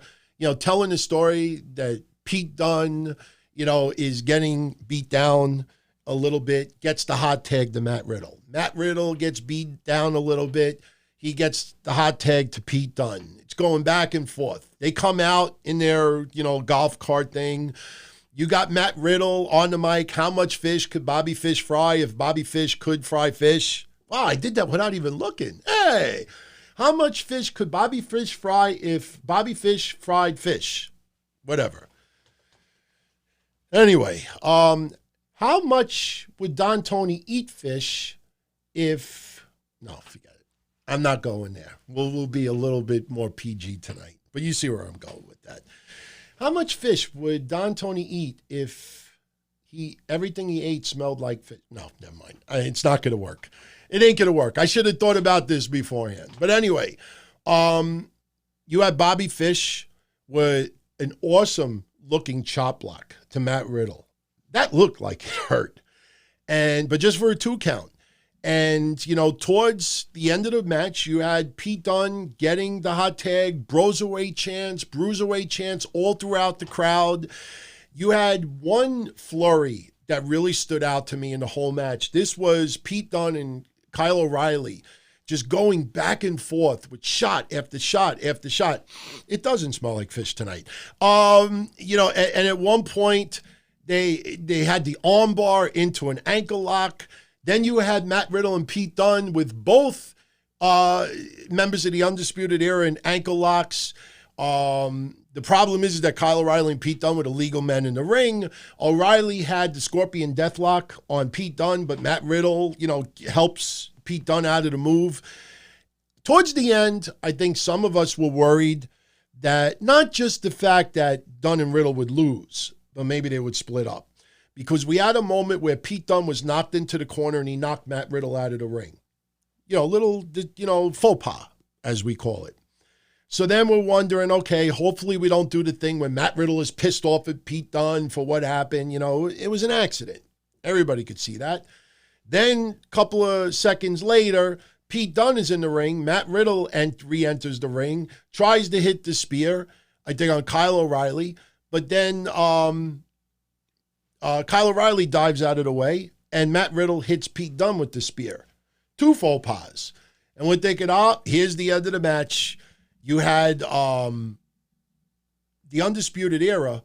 Speaker 1: telling the story that Pete Dunne, is getting beat down a little bit, gets the hot tag to Matt Riddle. Matt Riddle gets beat down a little bit. He gets the hot tag to Pete Dunne. It's going back and forth. They come out in their, golf cart thing. You got Matt Riddle on the mic. How much fish could Bobby Fish fry if Bobby Fish could fry fish? Wow, I did that without even looking. Hey, how much fish could Bobby Fish fry if Bobby Fish fried fish? Whatever. Anyway, how much would Don Tony eat fish if... No, forget it. I'm not going there. We'll be a little bit more PG tonight. But you see where I'm going with that. How much fish would Don Tony eat if everything he ate smelled like fish? No, never mind. It's not going to work. It ain't going to work. I should have thought about this beforehand. But anyway, you had Bobby Fish with an awesome-looking chop block to Matt Riddle. That looked like it hurt. But just for a 2 count. And, towards the end of the match, you had Pete Dunne getting the hot tag, Broserweight chants, Bruiserweight chants all throughout the crowd. You had one flurry that really stood out to me in the whole match. This was Pete Dunne and Kyle O'Reilly just going back and forth with shot after shot after shot. It doesn't smell like fish tonight. And at one point, they had the armbar into an ankle lock. Then you had Matt Riddle and Pete Dunne with both members of the Undisputed Era in ankle locks. The problem is that Kyle O'Reilly and Pete Dunne were the legal men in the ring. O'Reilly had the Scorpion Deathlock on Pete Dunne, but Matt Riddle, helps Pete Dunne out of the move. Towards the end, I think some of us were worried that not just the fact that Dunne and Riddle would lose, but maybe they would split up. Because we had a moment where Pete Dunne was knocked into the corner and he knocked Matt Riddle out of the ring. Little faux pas, as we call it. So then we're wondering, okay, hopefully we don't do the thing when Matt Riddle is pissed off at Pete Dunne for what happened. It was an accident. Everybody could see that. Then a couple of seconds later, Pete Dunne is in the ring. Matt Riddle re-enters the ring, tries to hit the spear, I think on Kyle O'Reilly. But then Kyle O'Reilly dives out of the way, and Matt Riddle hits Pete Dunne with the spear. 2 faux pas. And we're thinking, here's the end of the match. You had the Undisputed Era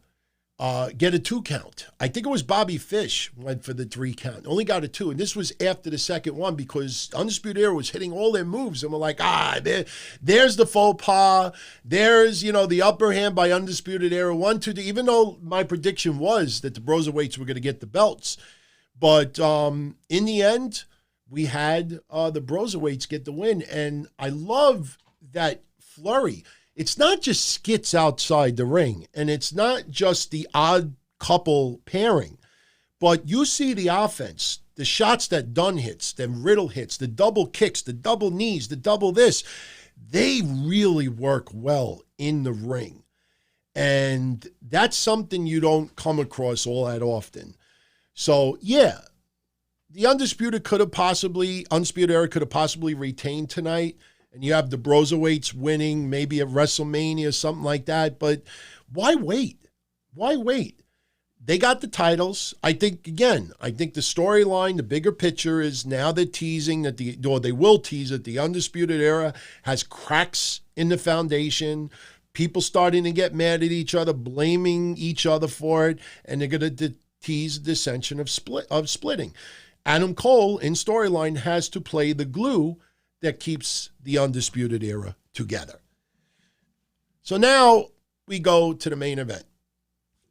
Speaker 1: get a 2 count. I think it was Bobby Fish went for the 3 count. Only got a 2. And this was after the second one because Undisputed Era was hitting all their moves. And we're like, there's the faux pas. There's, the upper hand by Undisputed Era. 1, 2, 3. Even though my prediction was that the Broserweights were going to get the belts. But in the end, we had the Broserweights get the win. And I love that flurry. It's not just skits outside the ring, and it's not just the odd couple pairing, but you see the offense, the shots that Dunne hits, then Riddle hits, the double kicks, the double knees, the double this. They really work well in the ring. And that's something you don't come across all that often. So, yeah, the Undisputed Era could have possibly retained tonight. And you have the Broserweights winning, maybe at WrestleMania, something like that. But why wait? Why wait? They got the titles. I think the storyline, the bigger picture is now they're teasing that they will tease that the Undisputed Era has cracks in the foundation. People starting to get mad at each other, blaming each other for it. And they're going to tease the dissension of splitting. Adam Cole, in storyline, has to play the glue that keeps the Undisputed Era together. So now we go to the main event.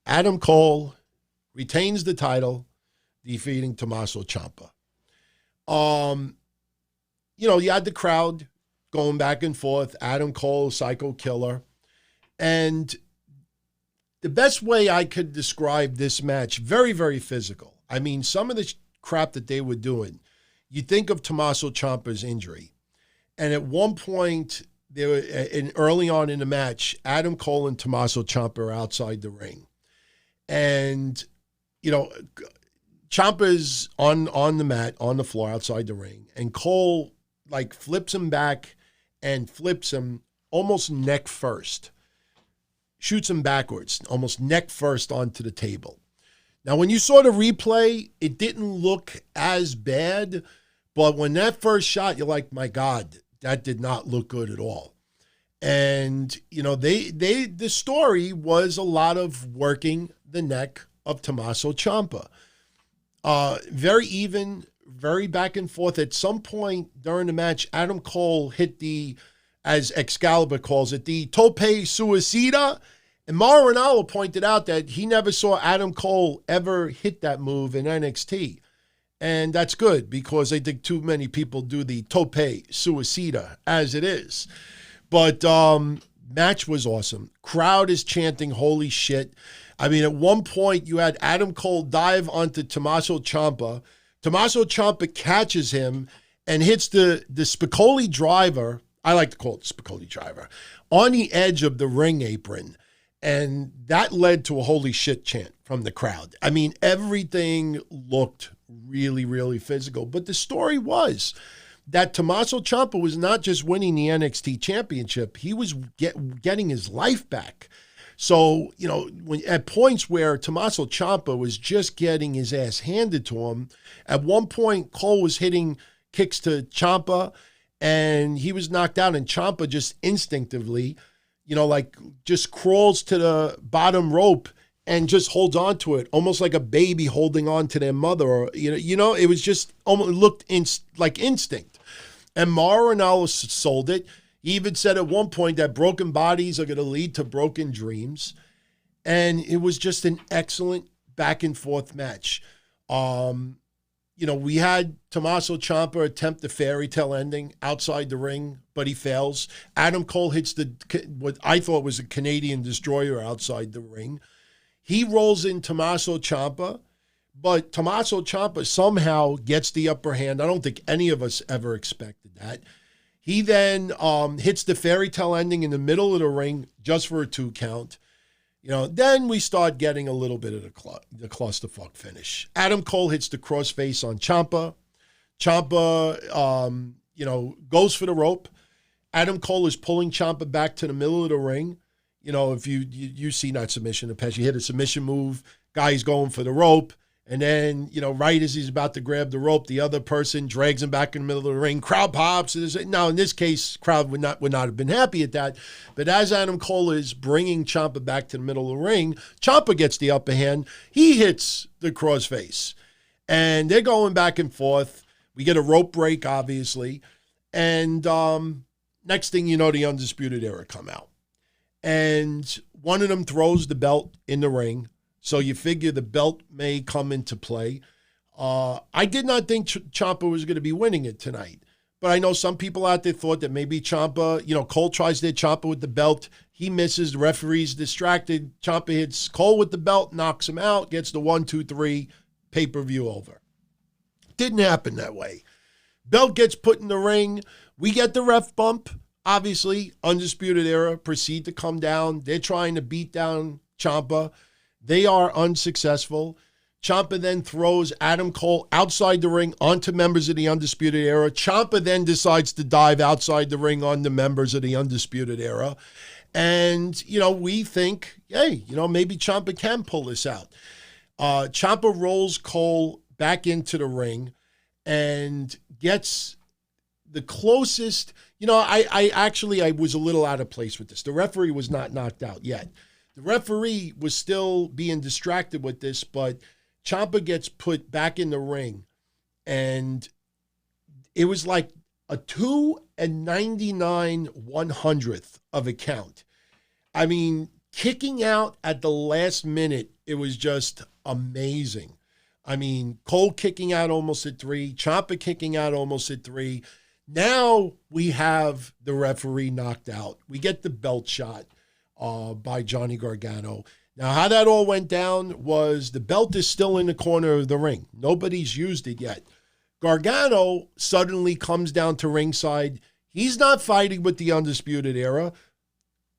Speaker 1: Adam Cole retains the title, defeating Tommaso Ciampa. You had the crowd going back and forth, Adam Cole, Psycho Killer. And the best way I could describe this match, very, very physical. I mean, some of the crap that they were doing, you think of Tommaso Ciampa's injury. And at one point, early on in the match, Adam Cole and Tommaso Ciampa are outside the ring. And, Ciampa's on the mat, on the floor, outside the ring. And Cole, flips him back and flips him almost neck first. Shoots him backwards, almost neck first onto the table. Now, when you saw the replay, it didn't look as bad. But when that first shot, you're like, my God, that did not look good at all. And, the story was a lot of working the neck of Tommaso Ciampa. Very even, very back and forth. At some point during the match, Adam Cole hit as Excalibur calls it, the tope suicida. And Mauro Ranallo pointed out that he never saw Adam Cole ever hit that move in NXT. And that's good because I think too many people do the tope suicida as it is. But match was awesome. Crowd is chanting, holy shit. I mean, at one point you had Adam Cole dive onto Tommaso Ciampa. Tommaso Ciampa catches him and hits the Spicoli driver. I like to call it the Spicoli driver on the edge of the ring apron. And that led to a holy shit chant from the crowd. I mean, everything looked really, really physical. But the story was that Tommaso Ciampa was not just winning the NXT championship. He was getting his life back. So, at points where Tommaso Ciampa was just getting his ass handed to him, at one point, Cole was hitting kicks to Ciampa, and he was knocked out, and Ciampa just instinctively, like just crawls to the bottom rope and just holds on to it, almost like a baby holding on to their mother. Or, it was just almost looked like instinct. And Mauro Ranallo sold it. He even said at one point that broken bodies are going to lead to broken dreams. And it was just an excellent back and forth match. We had Tommaso Ciampa attempt the fairy tale ending outside the ring, but he fails. Adam Cole hits what I thought was a Canadian destroyer outside the ring. He rolls in Tommaso Ciampa, but Tommaso Ciampa somehow gets the upper hand. I don't think any of us ever expected that. He then hits the fairy tale ending in the middle of the ring just for a 2 count. Then we start getting a little bit of the clusterfuck finish. Adam Cole hits the crossface on Ciampa. Ciampa, goes for the rope. Adam Cole is pulling Ciampa back to the middle of the ring. If you see that submission, you hit a submission move, guy's going for the rope, and then, right as he's about to grab the rope, the other person drags him back in the middle of the ring. Crowd pops. Now, in this case, crowd would not have been happy at that. But as Adam Cole is bringing Ciampa back to the middle of the ring, Ciampa gets the upper hand. He hits the crossface. And they're going back and forth. We get a rope break, obviously. And next thing you know, the Undisputed Era come out. And one of them throws the belt in the ring. So you figure the belt may come into play. I did not think Ciampa was going to be winning it tonight. But I know some people out there thought that maybe Ciampa, Cole tries to hit Ciampa with the belt. He misses. The referee's distracted. Ciampa hits Cole with the belt, knocks him out, gets the 1, 2, 3, pay-per-view over. Didn't happen that way. Belt gets put in the ring. We get the ref bump. Obviously, Undisputed Era proceed to come down. They're trying to beat down Ciampa. They are unsuccessful. Ciampa then throws Adam Cole outside the ring onto members of the Undisputed Era. Ciampa then decides to dive outside the ring on the members of the Undisputed Era. And, we think, hey, maybe Ciampa can pull this out. Ciampa rolls Cole back into the ring and gets the closest. I was a little out of place with this. The referee was not knocked out yet. The referee was still being distracted with this, but Ciampa gets put back in the ring, and it was like a 2 99/100th of a count. I mean, kicking out at the last minute, it was just amazing. I mean, Cole kicking out almost at 3, Ciampa kicking out almost at 3. Now we have the referee knocked out. We get the belt shot by Johnny Gargano. Now, how that all went down was the belt is still in the corner of the ring. Nobody's used it yet. Gargano suddenly comes down to ringside. He's not fighting with the Undisputed Era.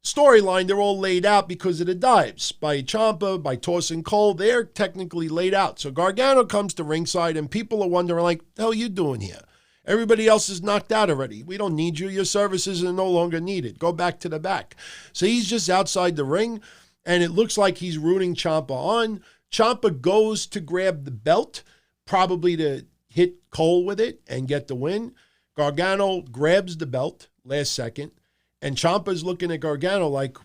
Speaker 1: Storyline, they're all laid out because of the dives by Ciampa, by Torsen Cole. They're technically laid out. So Gargano comes to ringside, and people are wondering, like, the hell are you doing here? Everybody else is knocked out already. We don't need you. Your services are no longer needed. Go back to the back. So he's just outside the ring, and it looks like he's rooting Ciampa on. Ciampa goes to grab the belt, probably to hit Cole with it and get the win. Gargano grabs the belt last second, and Ciampa's looking at Gargano like,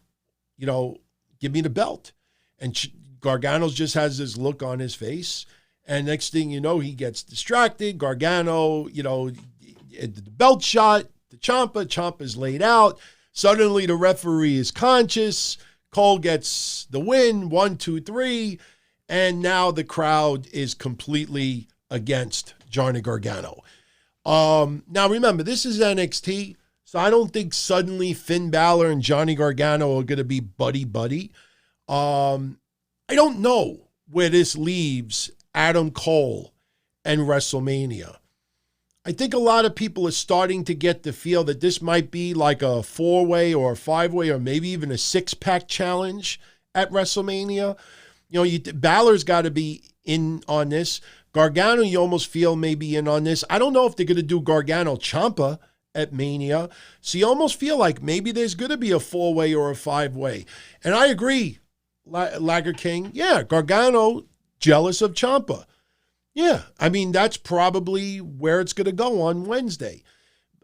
Speaker 1: give me the belt. And Gargano just has this look on his face. And next thing you know, he gets distracted. Gargano, the belt shot to Ciampa. Ciampa's laid out. Suddenly the referee is conscious. Cole gets the win, 1, 2, 3. And now the crowd is completely against Johnny Gargano. Now remember, this is NXT. So I don't think suddenly Finn Balor and Johnny Gargano are going to be buddy-buddy. I don't know where this leaves Adam Cole and WrestleMania. I think a lot of people are starting to get the feel that this might be like a 4-way or a 5-way or maybe even a 6-pack challenge at WrestleMania. Balor's got to be in on this. Gargano, you almost feel maybe in on this. I don't know if they're going to do Gargano-Ciampa at Mania. So you almost feel like maybe there's going to be a 4-way or a 5-way. And I agree, Lager King. Yeah, Gargano jealous of Ciampa. Yeah, I mean, that's probably where it's going to go on Wednesday.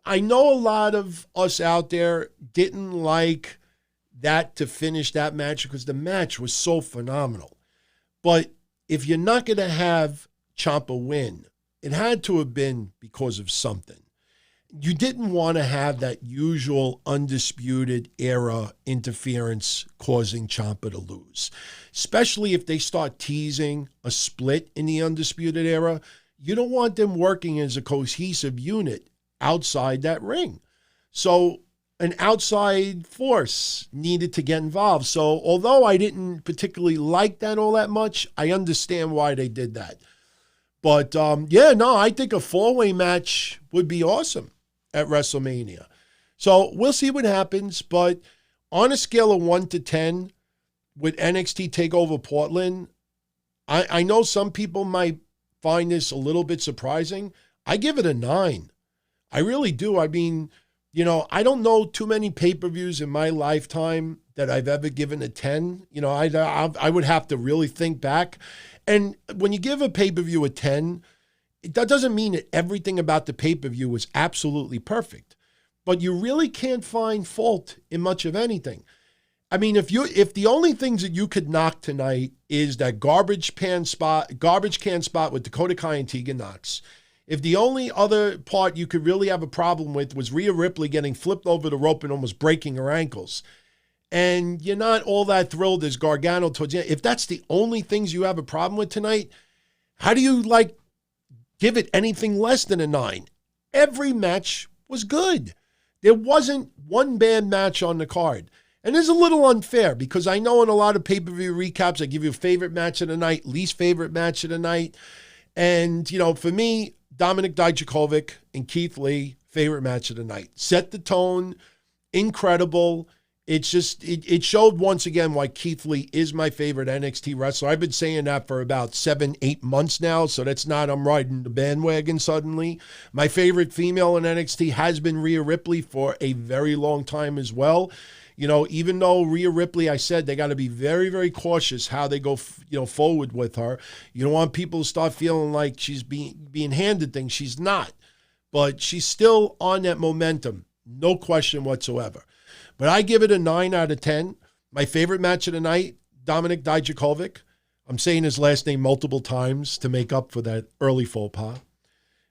Speaker 1: I know a lot of us out there didn't like that to finish that match because the match was so phenomenal. But if you're not going to have Ciampa win, it had to have been because of something. You didn't want to have that usual Undisputed Era interference causing Ciampa to lose, especially if they start teasing a split in the Undisputed Era. You don't want them working as a cohesive unit outside that ring. So an outside force needed to get involved. So although I didn't particularly like that all that much, I understand why they did that. But I think a 4-way match would be awesome at WrestleMania. So we'll see what happens. But on a scale of 1 to 10 with NXT TakeOver Portland, I know some people might find this a little bit surprising. I give it a 9. I really do. I mean, I don't know too many pay-per-views in my lifetime that I've ever given a 10. I would have to really think back. And when you give a pay-per-view a 10, that doesn't mean that everything about the pay-per-view was absolutely perfect. But you really can't find fault in much of anything. I mean, if the only things that you could knock tonight is that garbage can spot with Dakota Kai and Tegan Nox. If the only other part you could really have a problem with was Rhea Ripley getting flipped over the rope and almost breaking her ankles, and you're not all that thrilled as Gargano towards you, if that's the only things you have a problem with tonight, how do you give it anything less than a 9? Every match was good. There wasn't one bad match on the card. And it's a little unfair because I know in a lot of pay-per-view recaps, I give you a favorite match of the night, least favorite match of the night. And, for me, Dominic Dijakovic and Keith Lee, favorite match of the night. Set the tone, incredible. It's just, it showed once again why Keith Lee is my favorite NXT wrestler. I've been saying that for about 7-8 months now, so that's not I'm riding the bandwagon suddenly. My favorite female in NXT has been Rhea Ripley for a very long time as well. Even though Rhea Ripley, I said they got to be very, very cautious how they go, forward with her. You don't want people to start feeling like she's being handed things. She's not. But she's still on that momentum. No question whatsoever. But I give it a 9 out of 10. My favorite match of the night, Dominic Dijakovic. I'm saying his last name multiple times to make up for that early faux pas.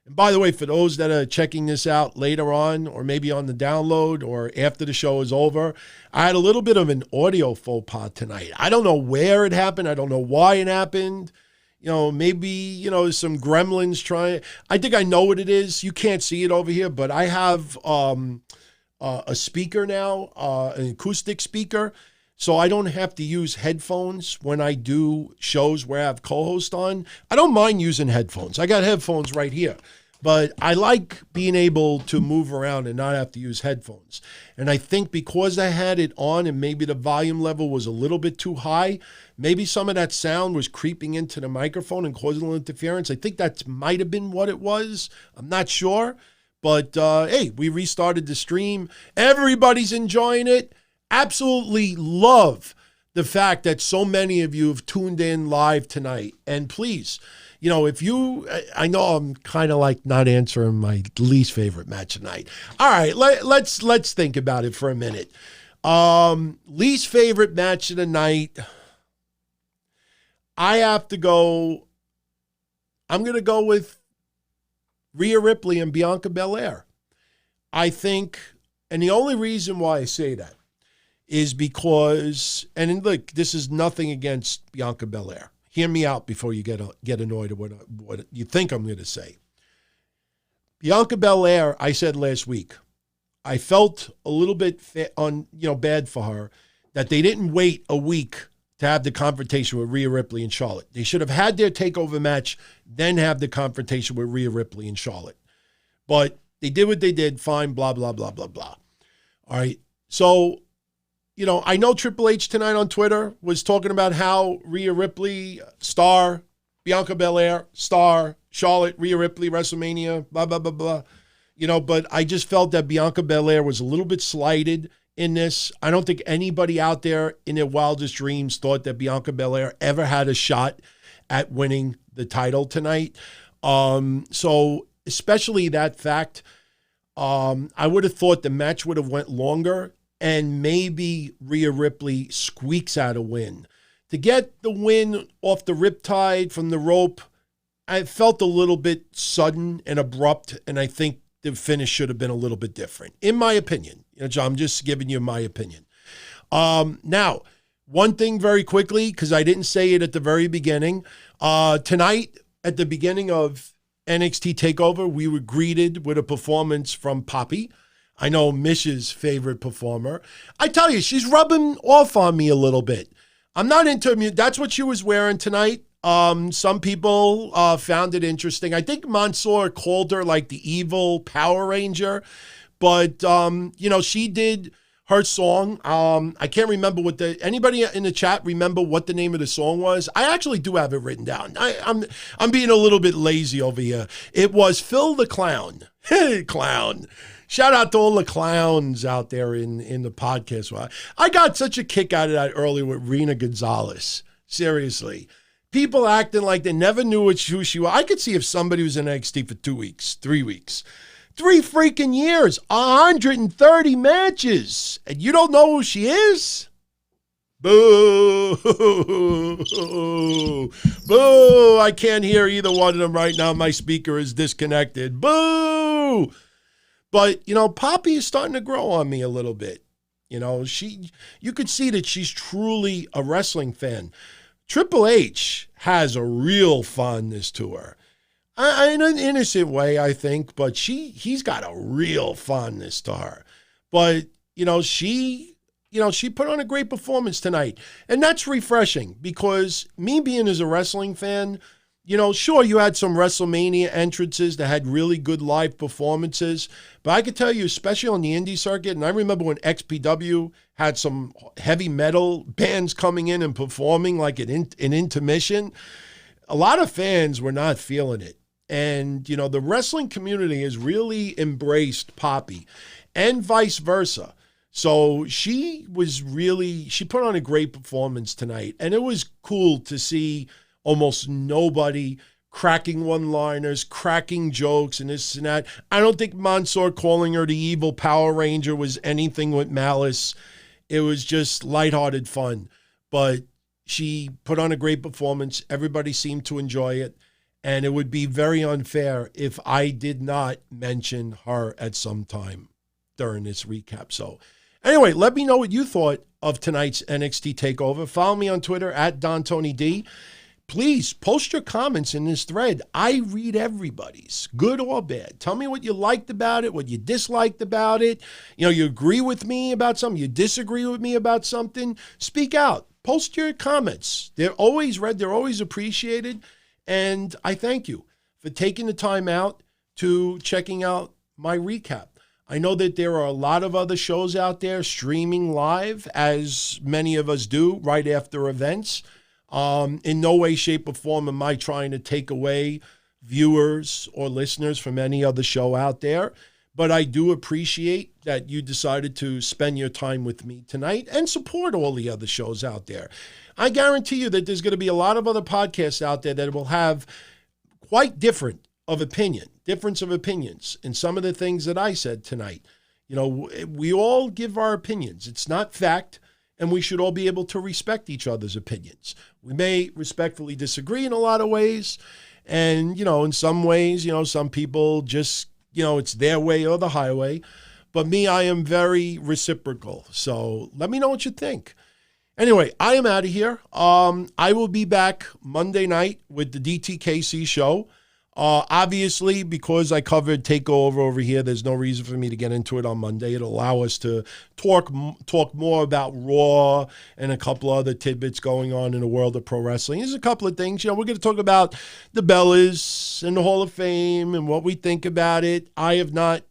Speaker 1: And by the way, for those that are checking this out later on, or maybe on the download, or after the show is over, I had a little bit of an audio faux pas tonight. I don't know where it happened. I don't know why it happened. Maybe, some gremlins trying. I think I know what it is. You can't see it over here, but I have a speaker now, an acoustic speaker, so I don't have to use headphones when I do shows where I have co-host on. I don't mind using headphones. I got headphones right here. But I like being able to move around and not have to use headphones. And I think because I had it on and maybe the volume level was a little bit too high, maybe some of that sound was creeping into the microphone and causing a little interference. I think that might have been what it was. I'm not sure. But, hey, we restarted the stream. Everybody's enjoying it. Absolutely love the fact that so many of you have tuned in live tonight. And please, I know I'm kind of like not answering my least favorite match tonight. All right, let's think about it for a minute. Least favorite match of the night. I'm going to go with Rhea Ripley and Bianca Belair. I think, and the only reason why I say that is because, and look, this is nothing against Bianca Belair. Hear me out before you get annoyed at what you think I'm going to say. Bianca Belair, I said last week, I felt a little bit bad for her that they didn't wait a week to have the confrontation with Rhea Ripley and Charlotte. They should have had their takeover match, then have the confrontation with Rhea Ripley and Charlotte. But they did what they did, fine, blah, blah, blah, blah, blah. All right, so, I know Triple H tonight on Twitter was talking about how Rhea Ripley, star, Bianca Belair, star, Charlotte, Rhea Ripley, WrestleMania, blah, blah, blah, blah. But I just felt that Bianca Belair was a little bit slighted in this. I don't think anybody out there in their wildest dreams thought that Bianca Belair ever had a shot at winning the title tonight. So especially that fact, I would have thought the match would have went longer and maybe Rhea Ripley squeaks out a win. To get the win off the riptide from the rope, I felt a little bit sudden and abrupt, and I think the finish should have been a little bit different, in my opinion. John, I'm just giving you my opinion. Now, one thing very quickly, because I didn't say it at the very beginning. Tonight, at the beginning of NXT TakeOver, we were greeted with a performance from Poppy. I know Mish's favorite performer. I tell you, she's rubbing off on me a little bit. I'm not into music. That's what she was wearing tonight. Some people found it interesting. I think Mansour called her like the evil Power Ranger, but she did her song. I can't remember anybody in the chat remember what the name of the song was? I actually do have it written down. I'm being a little bit lazy over here. It was Phil the Clown. Hey, clown. Shout out to all the clowns out there in the podcast. I got such a kick out of that earlier with Rena Gonzalez. Seriously. People acting like they never knew who she was. I could see if somebody was in NXT for 2 weeks, 3 weeks. 3 freaking years, 130 matches, and you don't know who she is? Boo! Boo! I can't hear either one of them right now. My speaker is disconnected. Boo! But, Poppy is starting to grow on me a little bit. You could see that she's truly a wrestling fan. Triple H has a real fondness to her. In an innocent way, I think, but he's got a real fondness to her. But, she put on a great performance tonight. And that's refreshing because me being as a wrestling fan, sure, you had some WrestleMania entrances that had really good live performances, but I could tell you, especially on the indie circuit, and I remember when XPW had some heavy metal bands coming in and performing like an intermission, a lot of fans were not feeling it. And, the wrestling community has really embraced Poppy and vice versa. So she put on a great performance tonight, and it was cool to see almost nobody cracking one-liners, cracking jokes, and this and that. I don't think Mansour calling her the evil Power Ranger was anything with malice. It was just lighthearted fun. But she put on a great performance. Everybody seemed to enjoy it. And it would be very unfair if I did not mention her at some time during this recap. So anyway, let me know what you thought of tonight's NXT TakeOver. Follow me on Twitter at DonTonyD. Please post your comments in this thread. I read everybody's, good or bad. Tell me what you liked about it, what you disliked about it. You agree with me about something, you disagree with me about something. Speak out. Post your comments. They're always read, they're always appreciated. And I thank you for taking the time out to checking out my recap. I know that there are a lot of other shows out there streaming live, as many of us do right after events. In no way, shape, or form am I trying to take away viewers or listeners from any other show out there. But I do appreciate that you decided to spend your time with me tonight and support all the other shows out there. I guarantee you that there's going to be a lot of other podcasts out there that will have quite difference of opinions in some of the things that I said tonight. We all give our opinions. It's not fact. And we should all be able to respect each other's opinions. We may respectfully disagree in a lot of ways. And, in some ways, some people just, it's their way or the highway. But me, I am very reciprocal. So let me know what you think. Anyway, I am out of here. I will be back Monday night with the DTKC Show. Obviously, because I covered TakeOver over here, there's no reason for me to get into it on Monday. It'll allow us to talk more about Raw and a couple other tidbits going on in the world of pro wrestling. There's a couple of things. We're going to talk about the Bellas and the Hall of Fame and what we think about it. I have not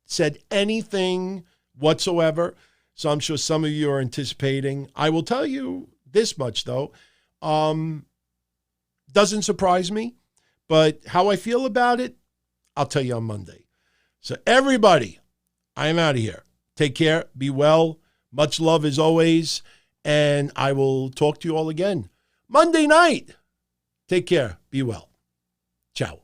Speaker 1: said anything whatsoever, so I'm sure some of you are anticipating. I will tell you this much, though. Doesn't surprise me. But how I feel about it, I'll tell you on Monday. So everybody, I am out of here. Take care. Be well. Much love as always. And I will talk to you all again Monday night. Take care. Be well. Ciao.